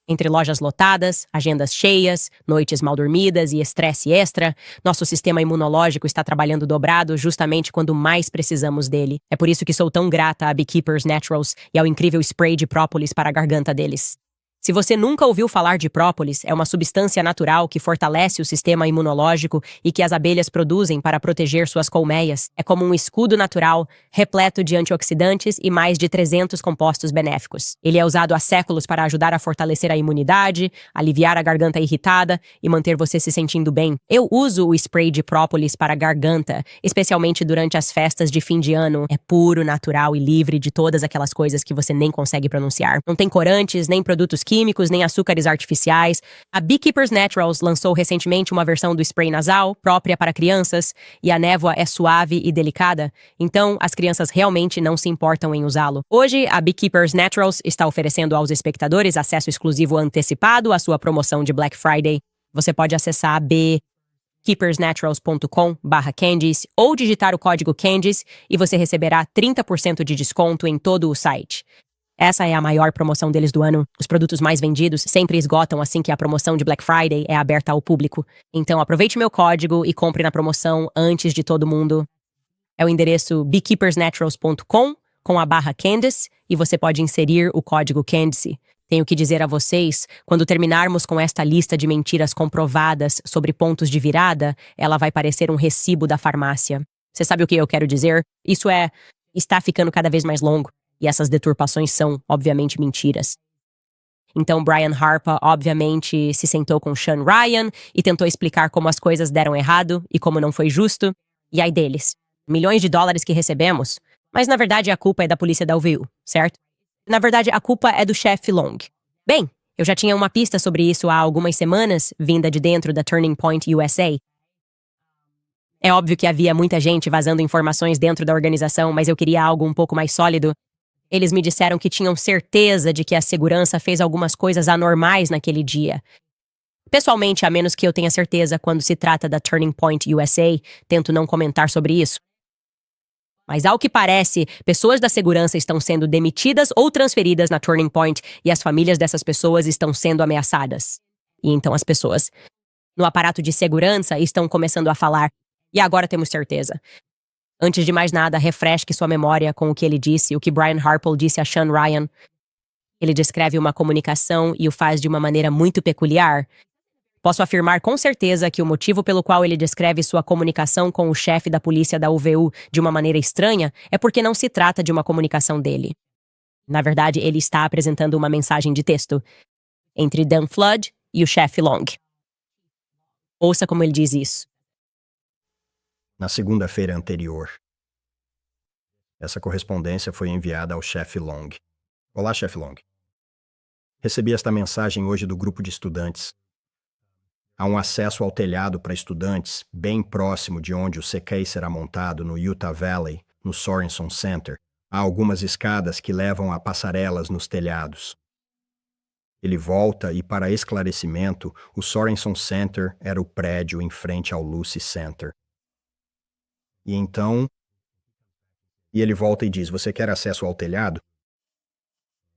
[SPEAKER 1] Entre lojas lotadas, agendas cheias, noites mal dormidas e estresse extra, nosso sistema imunológico está trabalhando dobrado justamente quando mais precisamos dele. É por isso que sou tão grata a Beekeepers Naturals e ao incrível spray de própolis para a garganta deles. Se você nunca ouviu falar de própolis, é uma substância natural que fortalece o sistema imunológico e que as abelhas produzem para proteger suas colmeias. É como um escudo natural, repleto de antioxidantes e mais de 300 compostos benéficos. Ele é usado há séculos para ajudar a fortalecer a imunidade, aliviar a garganta irritada e manter você se sentindo bem. Eu uso o spray de própolis para a garganta, especialmente durante as festas de fim de ano. É puro, natural e livre de todas aquelas coisas que você nem consegue pronunciar. Não tem corantes, nem produtos químicos, nem açúcares artificiais. A Beekeepers Naturals lançou recentemente uma versão do spray nasal, própria para crianças, e a névoa é suave e delicada, então as crianças realmente não se importam em usá-lo. Hoje, a Beekeepers Naturals está oferecendo aos espectadores acesso exclusivo antecipado à sua promoção de Black Friday. Você pode acessar beekeepersnaturals.com/Candice ou digitar o código Candice e você receberá 30% de desconto em todo o site. Essa é a maior promoção deles do ano. Os produtos mais vendidos sempre esgotam assim que a promoção de Black Friday é aberta ao público. Então aproveite meu código e compre na promoção antes de todo mundo. É o endereço beekeepersnaturals.com com a /Candice e você pode inserir o código Candice. Tenho que dizer a vocês, quando terminarmos com esta lista de mentiras comprovadas sobre pontos de virada, ela vai parecer um recibo da farmácia. Você sabe o que eu quero dizer? Isso está ficando cada vez mais longo. E essas deturpações são, obviamente, mentiras. Então, Brian Harpole, obviamente, se sentou com Sean Ryan e tentou explicar como as coisas deram errado e como não foi justo. E aí deles, milhões de dólares que recebemos, mas na verdade a culpa é da polícia da UVU, certo? Na verdade, a culpa é do chefe Long. Bem, eu já tinha uma pista sobre isso há algumas semanas, vinda de dentro da Turning Point USA. É óbvio que havia muita gente vazando informações dentro da organização, mas eu queria algo um pouco mais sólido. Eles me disseram que tinham certeza de que a segurança fez algumas coisas anormais naquele dia. Pessoalmente, a menos que eu tenha certeza quando se trata da Turning Point USA, tento não comentar sobre isso. Mas ao que parece, pessoas da segurança estão sendo demitidas ou transferidas na Turning Point e as famílias dessas pessoas estão sendo ameaçadas. E então as pessoas no aparato de segurança estão começando a falar: E agora temos certeza. Antes de mais nada, refresque sua memória com o que ele disse, o que Brian Harple disse a Sean Ryan. Ele descreve uma comunicação e o faz de uma maneira muito peculiar. Posso afirmar com certeza que o motivo pelo qual ele descreve sua comunicação com o chefe da polícia da UVU de uma maneira estranha é porque não se trata de uma comunicação dele. Na verdade, ele está apresentando uma mensagem de texto entre Dan Flood e o chefe Long. Ouça como ele diz isso.
[SPEAKER 3] Na segunda-feira anterior, essa correspondência foi enviada ao chefe Long. Olá, chefe Long. Recebi esta mensagem hoje do grupo de estudantes. Há um acesso ao telhado para estudantes bem próximo de onde o CK será montado no Utah Valley, no Sorenson Center. Há algumas escadas que levam a passarelas nos telhados. Ele volta e, para esclarecimento, o Sorenson Center era o prédio em frente ao Lucy Center. E então... E ele volta e diz, você quer acesso ao telhado?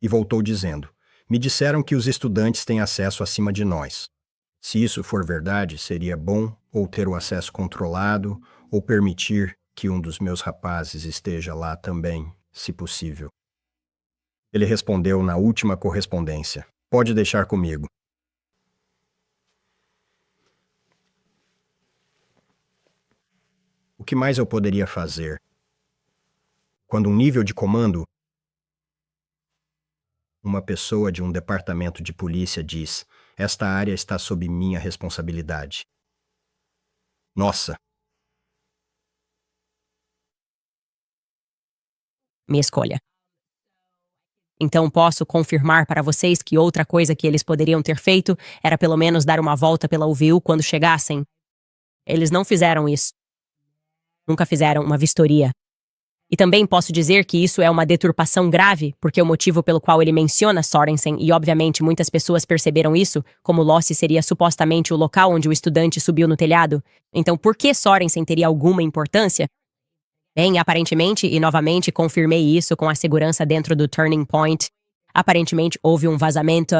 [SPEAKER 3] E voltou dizendo, me disseram que os estudantes têm acesso acima de nós. Se isso for verdade, seria bom ou ter o acesso controlado ou permitir que um dos meus rapazes esteja lá também, se possível. Ele respondeu na última correspondência, pode deixar comigo. O que mais eu poderia fazer? Quando um nível de comando, uma pessoa de um departamento de polícia diz, esta área está sob minha responsabilidade. Nossa!
[SPEAKER 1] Minha escolha. Então posso confirmar para vocês que outra coisa que eles poderiam ter feito era pelo menos dar uma volta pela UVU quando chegassem. Eles não fizeram isso. Nunca fizeram uma vistoria. E também posso dizer que isso é uma deturpação grave, porque o motivo pelo qual ele menciona Sorensen, e obviamente muitas pessoas perceberam isso, como Lossi seria supostamente o local onde o estudante subiu no telhado. Então por que Sorensen teria alguma importância? Bem, aparentemente, e novamente confirmei isso com a segurança dentro do Turning Point, aparentemente houve um vazamento.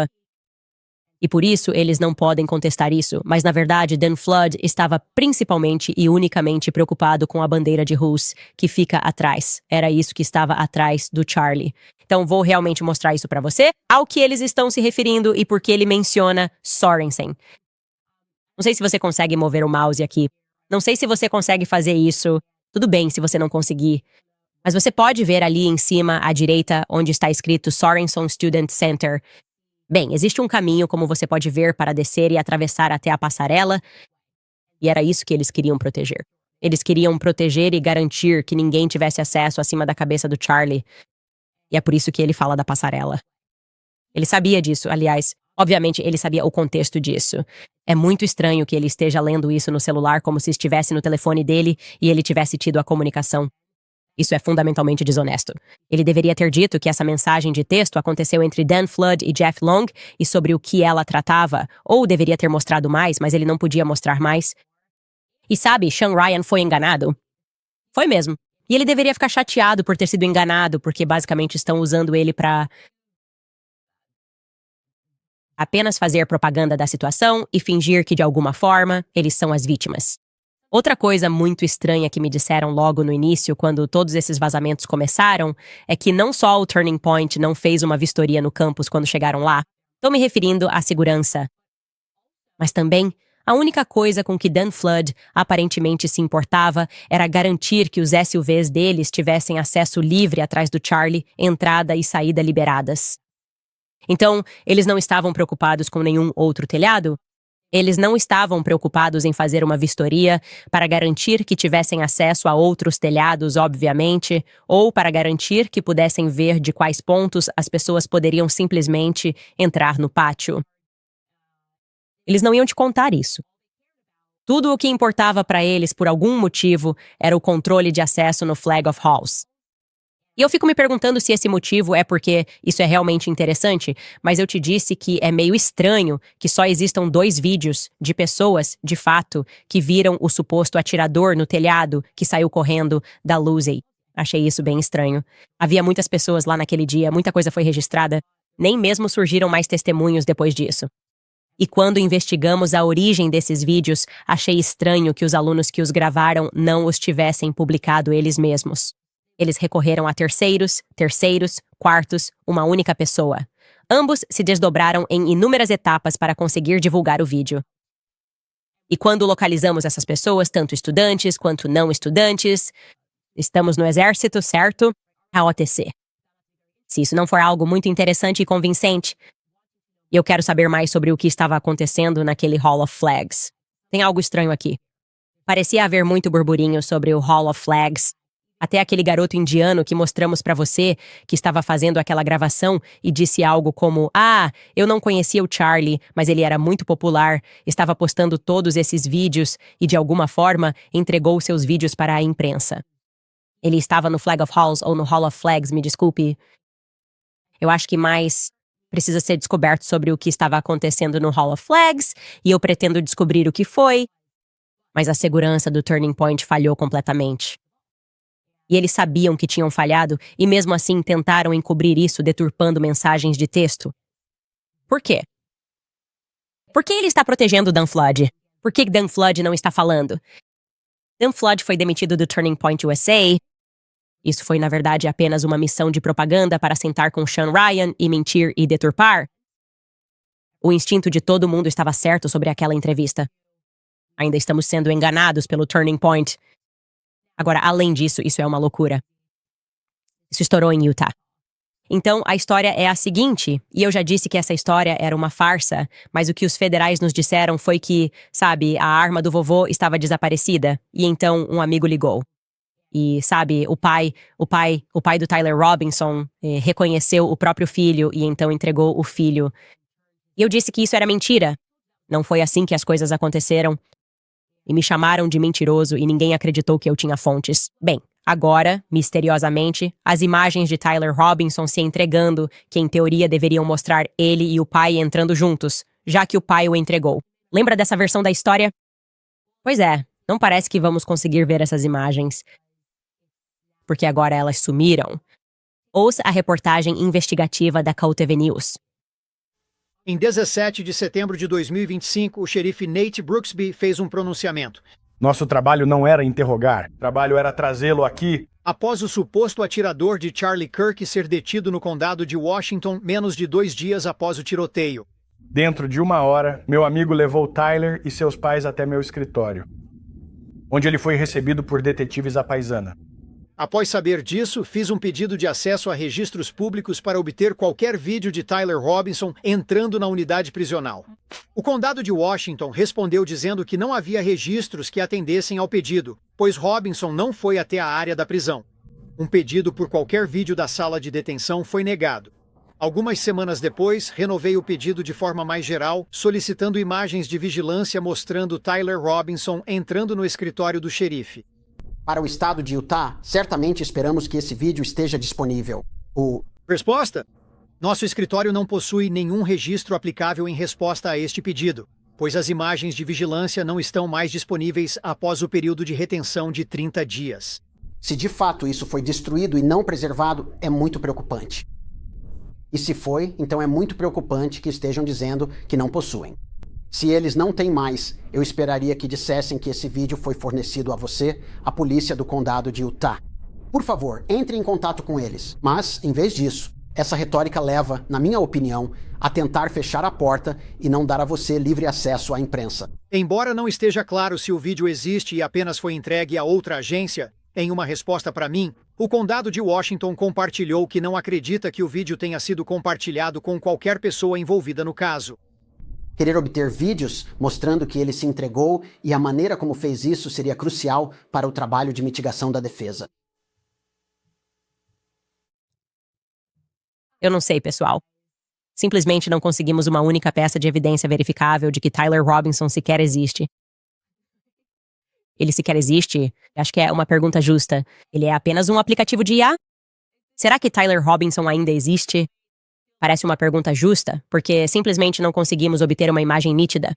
[SPEAKER 1] E por isso eles não podem contestar isso, mas na verdade Dan Flood estava principalmente e unicamente preocupado com a bandeira de Hus, que fica atrás. Era isso que estava atrás do Charlie. Então vou realmente mostrar isso para você, ao que eles estão se referindo e por que ele menciona Sorensen. Não sei se você consegue mover o mouse aqui. Não sei se você consegue fazer isso. Tudo bem se você não conseguir. Mas você pode ver ali em cima à direita onde está escrito Sorenson Student Center. Bem, existe um caminho, como você pode ver, para descer e atravessar até a passarela, e era isso que eles queriam proteger. Eles queriam proteger e garantir que ninguém tivesse acesso acima da cabeça do Charlie. E é por isso que ele fala da passarela. Ele sabia disso, aliás. Obviamente, ele sabia o contexto disso. É muito estranho que ele esteja lendo isso no celular como se estivesse no telefone dele e ele tivesse tido a comunicação. Isso é fundamentalmente desonesto. Ele deveria ter dito que essa mensagem de texto aconteceu entre Dan Flood e Jeff Long e sobre o que ela tratava, ou deveria ter mostrado mais, mas ele não podia mostrar mais. E sabe, Sean Ryan foi enganado? Foi mesmo. E ele deveria ficar chateado por ter sido enganado, porque basicamente estão usando ele para apenas fazer propaganda da situação e fingir que de alguma forma eles são as vítimas. Outra coisa muito estranha que me disseram logo no início, quando todos esses vazamentos começaram, é que não só o Turning Point não fez uma vistoria no campus quando chegaram lá, estou me referindo à segurança, mas também a única coisa com que Dan Flood aparentemente se importava era garantir que os SUVs deles tivessem acesso livre atrás do Charlie, entrada e saída liberadas. Então, eles não estavam preocupados com nenhum outro telhado? Eles não estavam preocupados em fazer uma vistoria para garantir que tivessem acesso a outros telhados, obviamente, ou para garantir que pudessem ver de quais pontos as pessoas poderiam simplesmente entrar no pátio. Eles não iam te contar isso. Tudo o que importava para eles, por algum motivo, era o controle de acesso no Flag of Halls. E eu fico me perguntando se esse motivo é porque isso é realmente interessante, mas eu te disse que é meio estranho que só existam 2 vídeos de pessoas, de fato, que viram o suposto atirador no telhado que saiu correndo da Lucy. Achei isso bem estranho. Havia muitas pessoas lá naquele dia, muita coisa foi registrada. Nem mesmo surgiram mais testemunhos depois disso. E quando investigamos a origem desses vídeos, achei estranho que os alunos que os gravaram não os tivessem publicado eles mesmos. Eles recorreram a terceiros, quartos, uma única pessoa. Ambos se desdobraram em inúmeras etapas para conseguir divulgar o vídeo. E quando localizamos essas pessoas, tanto estudantes quanto não estudantes, estamos no exército, certo? A OTC. Se isso não for algo muito interessante e convincente, eu quero saber mais sobre o que estava acontecendo naquele Hall of Flags. Tem algo estranho aqui. Parecia haver muito burburinho sobre o Hall of Flags. Até aquele garoto indiano que mostramos pra você, que estava fazendo aquela gravação e disse algo como: "Ah, eu não conhecia o Charlie, mas ele era muito popular, estava postando todos esses vídeos e, de alguma forma, entregou seus vídeos para a imprensa." Ele estava no Flag of Halls ou no Hall of Flags, me desculpe. Eu acho que mais precisa ser descoberto sobre o que estava acontecendo no Hall of Flags, e eu pretendo descobrir o que foi, mas a segurança do Turning Point falhou completamente. E eles sabiam que tinham falhado e mesmo assim tentaram encobrir isso deturpando mensagens de texto. Por quê? Por que ele está protegendo Dan Flood? Por que Dan Flood não está falando? Dan Flood foi demitido do Turning Point USA. Isso foi, na verdade, apenas uma missão de propaganda para sentar com Sean Ryan e mentir e deturpar. O instinto de todo mundo estava certo sobre aquela entrevista. Ainda estamos sendo enganados pelo Turning Point. Agora, além disso, isso é uma loucura. Isso estourou em Utah. Então, a história é a seguinte, e eu já disse que essa história era uma farsa, mas o que os federais nos disseram foi que, sabe, a arma do vovô estava desaparecida, e então um amigo ligou. E, sabe, o pai do Tyler Robinson reconheceu o próprio filho e então entregou o filho. E eu disse que isso era mentira. Não foi assim que as coisas aconteceram. E me chamaram de mentiroso e ninguém acreditou que eu tinha fontes. Bem, agora, misteriosamente, as imagens de Tyler Robinson se entregando, que em teoria deveriam mostrar ele e o pai entrando juntos, já que o pai o entregou. Lembra dessa versão da história? Pois é, não parece que vamos conseguir ver essas imagens, porque agora elas sumiram. Ouça a reportagem investigativa da KUTV News.
[SPEAKER 4] Em 17 de setembro de 2025, o xerife Nate Brooksby fez um pronunciamento.
[SPEAKER 5] Nosso trabalho não era interrogar, o trabalho era trazê-lo aqui.
[SPEAKER 4] Após o suposto atirador de Charlie Kirk ser detido no condado de Washington menos de 2 dias após o tiroteio.
[SPEAKER 5] Dentro de 1 hora, meu amigo levou Tyler e seus pais até meu escritório, onde ele foi recebido por detetives à paisana.
[SPEAKER 4] Após saber disso, fiz um pedido de acesso a registros públicos para obter qualquer vídeo de Tyler Robinson entrando na unidade prisional. O condado de Washington respondeu dizendo que não havia registros que atendessem ao pedido, pois Robinson não foi até a área da prisão. Um pedido por qualquer vídeo da sala de detenção foi negado. Algumas semanas depois, renovei o pedido de forma mais geral, solicitando imagens de vigilância mostrando Tyler Robinson entrando no escritório do xerife.
[SPEAKER 6] Para o estado de Utah, certamente esperamos que esse vídeo esteja disponível.
[SPEAKER 4] Resposta? Nosso escritório não possui nenhum registro aplicável em resposta a este pedido, pois as imagens de vigilância não estão mais disponíveis após o período de retenção de 30 dias.
[SPEAKER 6] Se de fato isso foi destruído e não preservado, é muito preocupante. E se foi, então é muito preocupante que estejam dizendo que não possuem. Se eles não têm mais, eu esperaria que dissessem que esse vídeo foi fornecido a você, a polícia do condado de Utah. Por favor, entre em contato com eles. Mas, em vez disso, essa retórica leva, na minha opinião, a tentar fechar a porta e não dar a você livre acesso à imprensa.
[SPEAKER 4] Embora não esteja claro se o vídeo existe e apenas foi entregue a outra agência, em uma resposta para mim, o condado de Washington compartilhou que não acredita que o vídeo tenha sido compartilhado com qualquer pessoa envolvida no caso.
[SPEAKER 6] Querer obter vídeos mostrando que ele se entregou e a maneira como fez isso seria crucial para o trabalho de mitigação da defesa.
[SPEAKER 1] Eu não sei, pessoal. Simplesmente não conseguimos uma única peça de evidência verificável de que Tyler Robinson sequer existe. Ele sequer existe? Acho que é uma pergunta justa. Ele é apenas um aplicativo de IA? Será que Tyler Robinson ainda existe? Parece uma pergunta justa, porque simplesmente não conseguimos obter uma imagem nítida.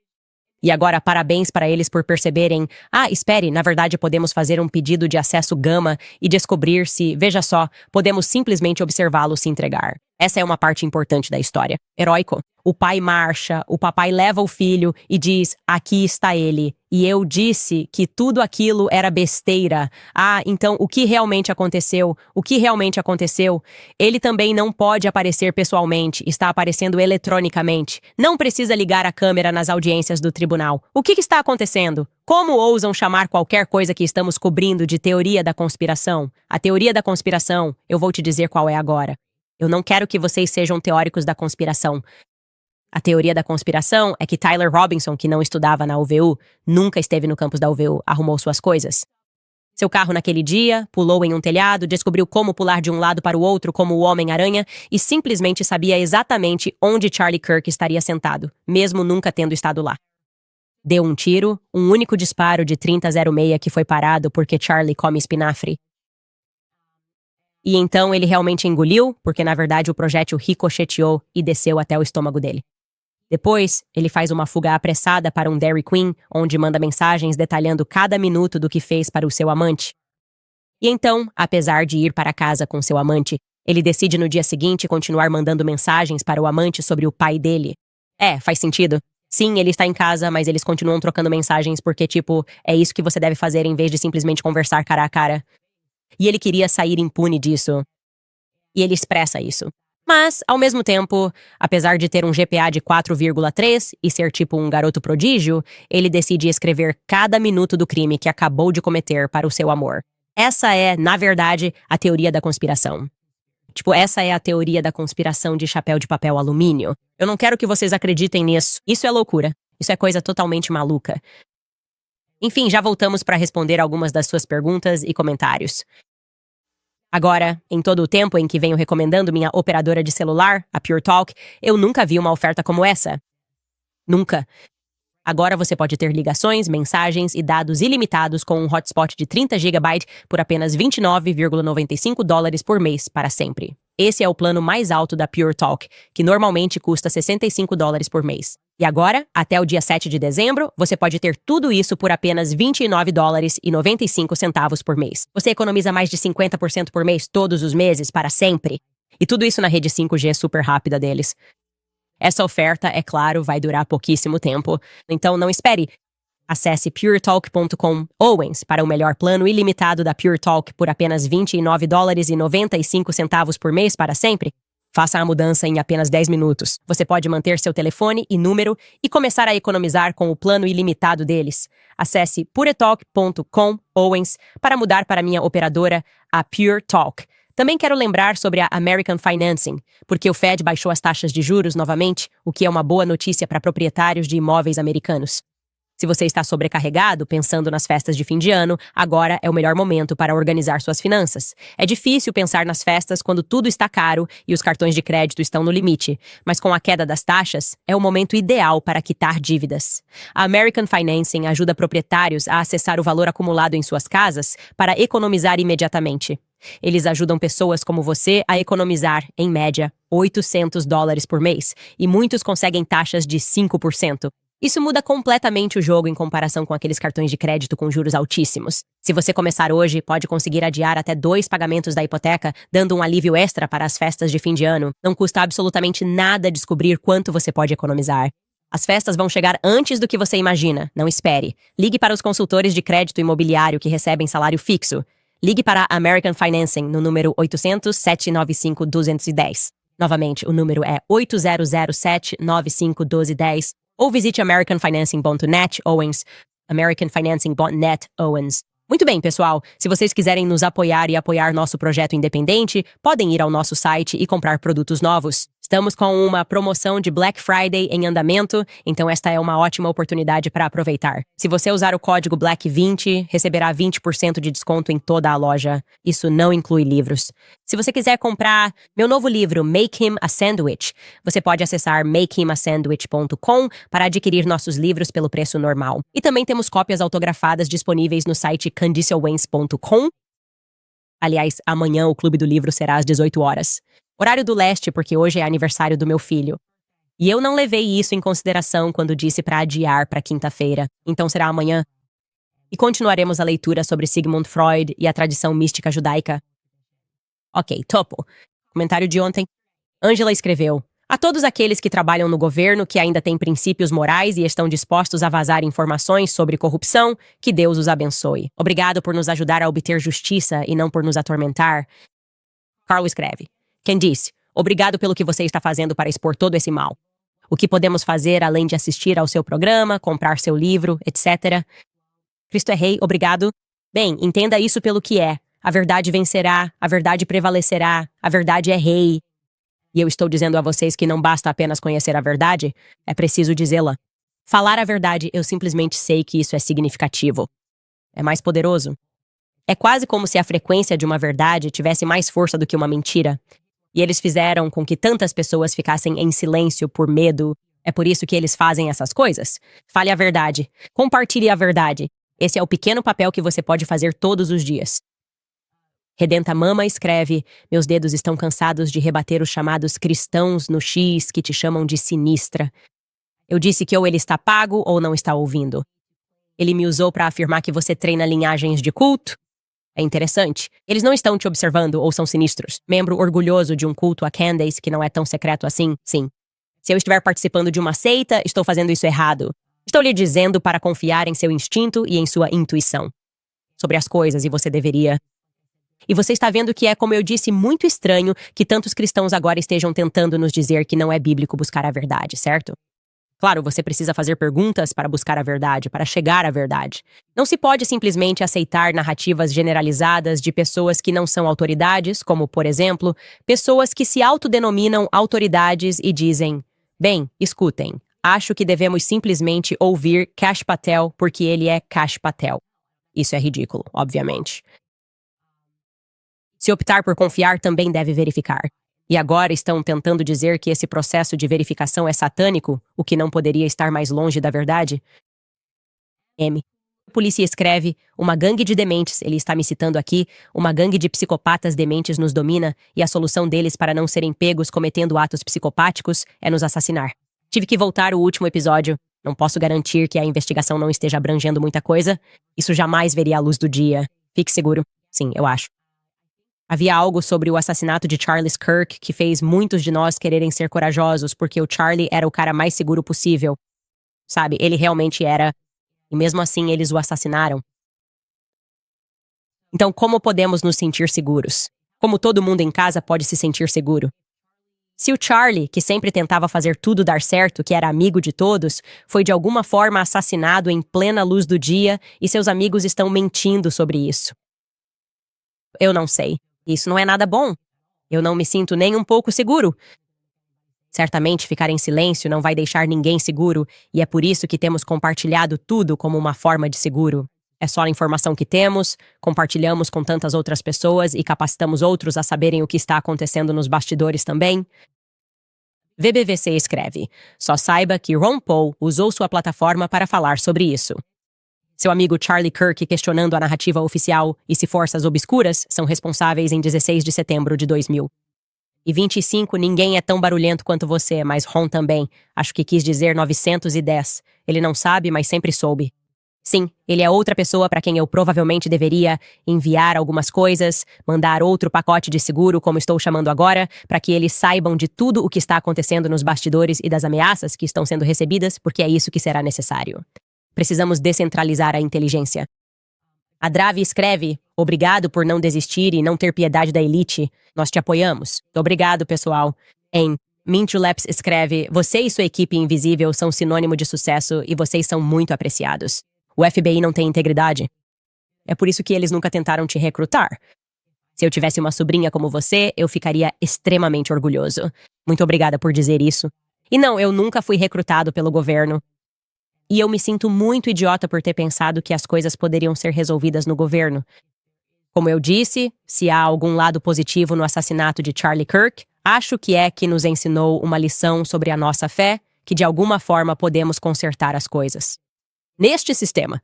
[SPEAKER 1] E agora, parabéns para eles por perceberem, espere, na verdade podemos fazer um pedido de acesso gama e descobrir se, veja só, podemos simplesmente observá-lo se entregar. Essa é uma parte importante da história. Heróico. O pai marcha, o papai leva o filho e diz, aqui está ele. E eu disse que tudo aquilo era besteira. Ah, então o que realmente aconteceu? O que realmente aconteceu? Ele também não pode aparecer pessoalmente, está aparecendo eletronicamente. Não precisa ligar a câmera nas audiências do tribunal. O que está acontecendo? Como ousam chamar qualquer coisa que estamos cobrindo de teoria da conspiração? A teoria da conspiração, eu vou te dizer qual é agora. Eu não quero que vocês sejam teóricos da conspiração. A teoria da conspiração é que Tyler Robinson, que não estudava na UVU, nunca esteve no campus da UVU, arrumou suas coisas. Seu carro naquele dia, pulou em um telhado, descobriu como pular de um lado para o outro como o Homem-Aranha e simplesmente sabia exatamente onde Charlie Kirk estaria sentado, mesmo nunca tendo estado lá. Deu um tiro, um único disparo de 30-06 que foi parado porque Charlie come espinafre. E então ele realmente engoliu, porque na verdade o projétil ricocheteou e desceu até o estômago dele. Depois, ele faz uma fuga apressada para um Dairy Queen, onde manda mensagens detalhando cada minuto do que fez para o seu amante. E então, apesar de ir para casa com seu amante, ele decide no dia seguinte continuar mandando mensagens para o amante sobre o pai dele. Faz sentido. Sim, ele está em casa, mas eles continuam trocando mensagens porque, é isso que você deve fazer em vez de simplesmente conversar cara a cara. E ele queria sair impune disso. E ele expressa isso. Mas, ao mesmo tempo, apesar de ter um GPA de 4,3 e ser um garoto prodígio, ele decide escrever cada minuto do crime que acabou de cometer para o seu amor. Essa é, na verdade, a teoria da conspiração. Essa é a teoria da conspiração de chapéu de papel alumínio. Eu não quero que vocês acreditem nisso. Isso é loucura. Isso é coisa totalmente maluca. Enfim, já voltamos para responder algumas das suas perguntas e comentários. Agora, em todo o tempo em que venho recomendando minha operadora de celular, a PureTalk, eu nunca vi uma oferta como essa. Nunca. Agora você pode ter ligações, mensagens e dados ilimitados com um hotspot de 30 GB por apenas $29,95 por mês para sempre. Esse é o plano mais alto da PureTalk, que normalmente custa $65 por mês. E agora, até o dia 7 de dezembro, você pode ter tudo isso por apenas $29,95 por mês. Você economiza mais de 50% por mês todos os meses para sempre. E tudo isso na rede 5G super rápida deles. Essa oferta, é claro, vai durar pouquíssimo tempo, então não espere. Acesse puretalk.com Owens para o melhor plano ilimitado da PureTalk por apenas $29,95 por mês para sempre. Faça a mudança em apenas 10 minutos. Você pode manter seu telefone e número e começar a economizar com o plano ilimitado deles. Acesse puretalk.com Owens para mudar para minha operadora, a PureTalk. Também quero lembrar sobre a American Financing, porque o Fed baixou as taxas de juros novamente, o que é uma boa notícia para proprietários de imóveis americanos. Se você está sobrecarregado pensando nas festas de fim de ano, agora é o melhor momento para organizar suas finanças. É difícil pensar nas festas quando tudo está caro e os cartões de crédito estão no limite, mas com a queda das taxas, é o momento ideal para quitar dívidas. A American Financing ajuda proprietários a acessar o valor acumulado em suas casas para economizar imediatamente. Eles ajudam pessoas como você a economizar, em média, $800 por mês, e muitos conseguem taxas de 5%. Isso muda completamente o jogo em comparação com aqueles cartões de crédito com juros altíssimos. Se você começar hoje, pode conseguir adiar até 2 pagamentos da hipoteca, dando um alívio extra para as festas de fim de ano. Não custa absolutamente nada descobrir quanto você pode economizar. As festas vão chegar antes do que você imagina, não espere. Ligue para os consultores de crédito imobiliário que recebem salário fixo. Ligue para a American Financing no número 800-795-210. Novamente, o número é 8007-951210. Ou visite americanfinancing.net Owens, americanfinancing.net Owens. Muito bem, pessoal. Se vocês quiserem nos apoiar e apoiar nosso projeto independente, podem ir ao nosso site e comprar produtos novos. Estamos com uma promoção de Black Friday em andamento, então esta é uma ótima oportunidade para aproveitar. Se você usar o código BLACK20, receberá 20% de desconto em toda a loja. Isso não inclui livros. Se você quiser comprar meu novo livro, Make Him a Sandwich, você pode acessar makehimasandwich.com para adquirir nossos livros pelo preço normal. E também temos cópias autografadas disponíveis no site candicialwens.com. Aliás, amanhã o Clube do Livro será às 18 horas. Horário do leste, porque hoje é aniversário do meu filho. E eu não levei isso em consideração quando disse para adiar para quinta-feira, então será amanhã. E continuaremos a leitura sobre Sigmund Freud e a tradição mística judaica. Ok, topo. Comentário de ontem. Angela escreveu: a todos aqueles que trabalham no governo que ainda têm princípios morais e estão dispostos a vazar informações sobre corrupção, que Deus os abençoe. Obrigado por nos ajudar a obter justiça e não por nos atormentar. Carl escreve: quem disse: obrigado pelo que você está fazendo para expor todo esse mal. O que podemos fazer além de assistir ao seu programa, comprar seu livro, etc. Cristo é Rei, obrigado. Bem, entenda isso pelo que é. A verdade vencerá, a verdade prevalecerá, a verdade é rei. E eu estou dizendo a vocês que não basta apenas conhecer a verdade, é preciso dizê-la. Falar a verdade, eu simplesmente sei que isso é significativo. É mais poderoso. É quase como se a frequência de uma verdade tivesse mais força do que uma mentira. E eles fizeram com que tantas pessoas ficassem em silêncio por medo. É por isso que eles fazem essas coisas. Fale a verdade. Compartilhe a verdade. Esse é o pequeno papel que você pode fazer todos os dias. Redenta Mama escreve: meus dedos estão cansados de rebater os chamados cristãos no X que te chamam de sinistra. Eu disse que ou ele está pago ou não está ouvindo. Ele me usou para afirmar que você treina linhagens de culto? É interessante. Eles não estão te observando ou são sinistros. Membro orgulhoso de um culto a Candace que não é tão secreto assim? Sim. Se eu estiver participando de uma seita, estou fazendo isso errado. Estou lhe dizendo para confiar em seu instinto e em sua intuição sobre as coisas e você deveria... E você está vendo que é, como eu disse, muito estranho que tantos cristãos agora estejam tentando nos dizer que não é bíblico buscar a verdade, certo? Claro, você precisa fazer perguntas para buscar a verdade, para chegar à verdade. Não se pode simplesmente aceitar narrativas generalizadas de pessoas que não são autoridades, como, por exemplo, pessoas que se autodenominam autoridades e dizem: bem, escutem, acho que devemos simplesmente ouvir Kash Patel porque ele é Kash Patel. Isso é ridículo, obviamente. Se optar por confiar, também deve verificar. E agora estão tentando dizer que esse processo de verificação é satânico, o que não poderia estar mais longe da verdade? M. A polícia escreve: uma gangue de dementes, ele está me citando aqui, uma gangue de psicopatas dementes nos domina e a solução deles para não serem pegos cometendo atos psicopáticos é nos assassinar. Tive que voltar o último episódio. Não posso garantir que a investigação não esteja abrangendo muita coisa. Isso jamais veria a luz do dia. Fique seguro. Sim, eu acho. Havia algo sobre o assassinato de Charlie Kirk que fez muitos de nós quererem ser corajosos porque o Charlie era o cara mais seguro possível. Sabe, ele realmente era. E mesmo assim eles o assassinaram. Então, como podemos nos sentir seguros? Como todo mundo em casa pode se sentir seguro? Se o Charlie, que sempre tentava fazer tudo dar certo, que era amigo de todos, foi de alguma forma assassinado em plena luz do dia e seus amigos estão mentindo sobre isso. Eu não sei. Isso não é nada bom. Eu não me sinto nem um pouco seguro. Certamente ficar em silêncio não vai deixar ninguém seguro, e é por isso que temos compartilhado tudo como uma forma de seguro. É só a informação que temos, compartilhamos com tantas outras pessoas e capacitamos outros a saberem o que está acontecendo nos bastidores também. VBVC escreve: só saiba que Ron Paul usou sua plataforma para falar sobre isso. Seu amigo Charlie Kirk questionando a narrativa oficial e se forças obscuras são responsáveis em 16 de setembro de 2000. E 25, ninguém é tão barulhento quanto você, mas Ron também. Acho que quis dizer 910. Ele não sabe, mas sempre soube. Sim, ele é outra pessoa para quem eu provavelmente deveria enviar algumas coisas, mandar outro pacote de seguro, como estou chamando agora, para que eles saibam de tudo o que está acontecendo nos bastidores e das ameaças que estão sendo recebidas, porque é isso que será necessário. Precisamos descentralizar a inteligência. A Dravi escreve: obrigado por não desistir e não ter piedade da elite. Nós te apoiamos. Obrigado, pessoal. Em Mintuleps escreve: você e sua equipe invisível são sinônimo de sucesso e vocês são muito apreciados. O FBI não tem integridade. É por isso que eles nunca tentaram te recrutar. Se eu tivesse uma sobrinha como você, eu ficaria extremamente orgulhoso. Muito obrigada por dizer isso. E não, eu nunca fui recrutado pelo governo. E eu me sinto muito idiota por ter pensado que as coisas poderiam ser resolvidas no governo. Como eu disse, se há algum lado positivo no assassinato de Charlie Kirk, acho que é que nos ensinou uma lição sobre a nossa fé, que de alguma forma podemos consertar as coisas. Neste sistema,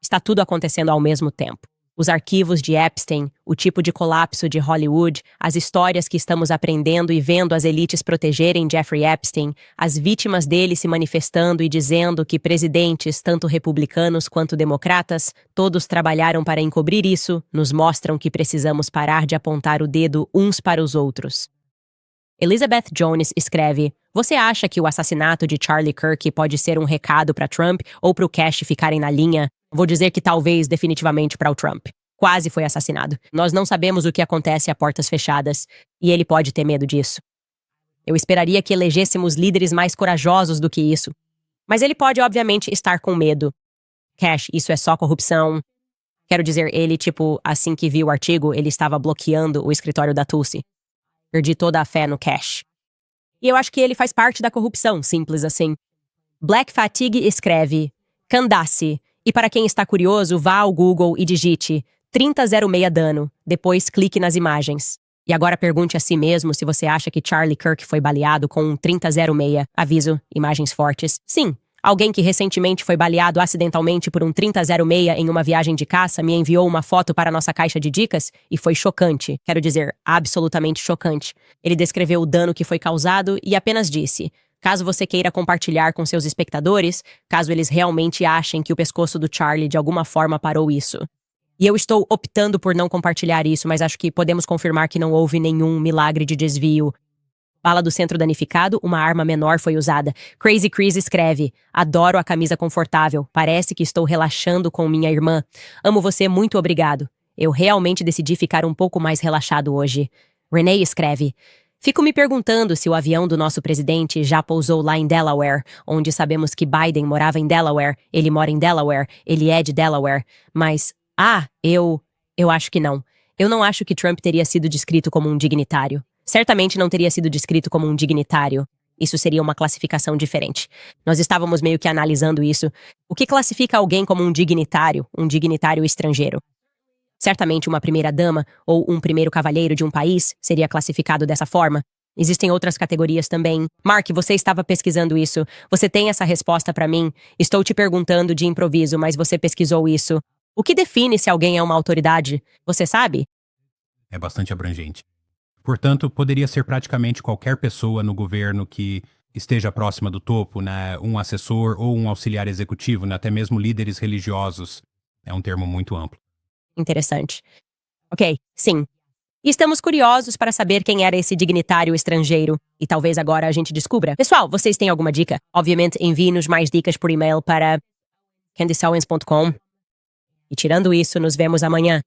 [SPEAKER 1] está tudo acontecendo ao mesmo tempo. Os arquivos de Epstein, o tipo de colapso de Hollywood, as histórias que estamos aprendendo e vendo as elites protegerem Jeffrey Epstein, as vítimas dele se manifestando e dizendo que presidentes, tanto republicanos quanto democratas, todos trabalharam para encobrir isso, nos mostram que precisamos parar de apontar o dedo uns para os outros. Elizabeth Jones escreve: Você acha que o assassinato de Charlie Kirk pode ser um recado para Trump ou para o Cash ficarem na linha? Vou dizer que talvez definitivamente para o Trump. Quase foi assassinado. Nós não sabemos o que acontece a portas fechadas, e ele pode ter medo disso. Eu esperaria que elegêssemos líderes mais corajosos do que isso. Mas ele pode, obviamente, estar com medo. Cash, isso é só corrupção. Quero dizer, ele, assim que viu o artigo, ele estava bloqueando o escritório da Tulsi. Perdi toda a fé no Cash. E eu acho que ele faz parte da corrupção, simples assim. Black Fatigue escreve: Candace. E para quem está curioso, vá ao Google e digite 3006 dano. Depois clique nas imagens. E agora pergunte a si mesmo se você acha que Charlie Kirk foi baleado com um 3006. Aviso, imagens fortes. Sim, alguém que recentemente foi baleado acidentalmente por um 3006 em uma viagem de caça me enviou uma foto para nossa caixa de dicas e foi chocante. Quero dizer, absolutamente chocante. Ele descreveu o dano que foi causado e apenas disse: caso você queira compartilhar com seus espectadores, caso eles realmente achem que o pescoço do Charlie de alguma forma parou isso. E eu estou optando por não compartilhar isso, mas acho que podemos confirmar que não houve nenhum milagre de desvio. Bala do centro danificado, uma arma menor foi usada. Crazy Chris escreve: Adoro a camisa confortável. Parece que estou relaxando com minha irmã. Amo você, muito obrigado. Eu realmente decidi ficar um pouco mais relaxado hoje. Renee escreve: Fico me perguntando se o avião do nosso presidente já pousou lá em Delaware, onde sabemos que Biden morava em Delaware, ele mora em Delaware, ele é de Delaware, mas... eu acho que não. Eu não acho que Trump teria sido descrito como um dignitário. Certamente não teria sido descrito como um dignitário. Isso seria uma classificação diferente. Nós estávamos meio que analisando isso. O que classifica alguém como um dignitário estrangeiro? Certamente uma primeira-dama ou um primeiro cavalheiro de um país seria classificado dessa forma. Existem outras categorias também. Mark, você estava pesquisando isso. Você tem essa resposta para mim? Estou te perguntando de improviso, mas você pesquisou isso. O que define se alguém é uma autoridade? Você sabe?
[SPEAKER 7] É bastante abrangente. Portanto, poderia ser praticamente qualquer pessoa no governo que esteja próxima do topo, né? Um assessor ou um auxiliar executivo, né? Até mesmo líderes religiosos. É um termo muito amplo.
[SPEAKER 1] Interessante. Ok, sim. E estamos curiosos para saber quem era esse dignitário estrangeiro. E talvez agora a gente descubra. Pessoal, vocês têm alguma dica? Obviamente, envie-nos mais dicas por e-mail para candiceowens.com. E tirando isso, nos vemos amanhã.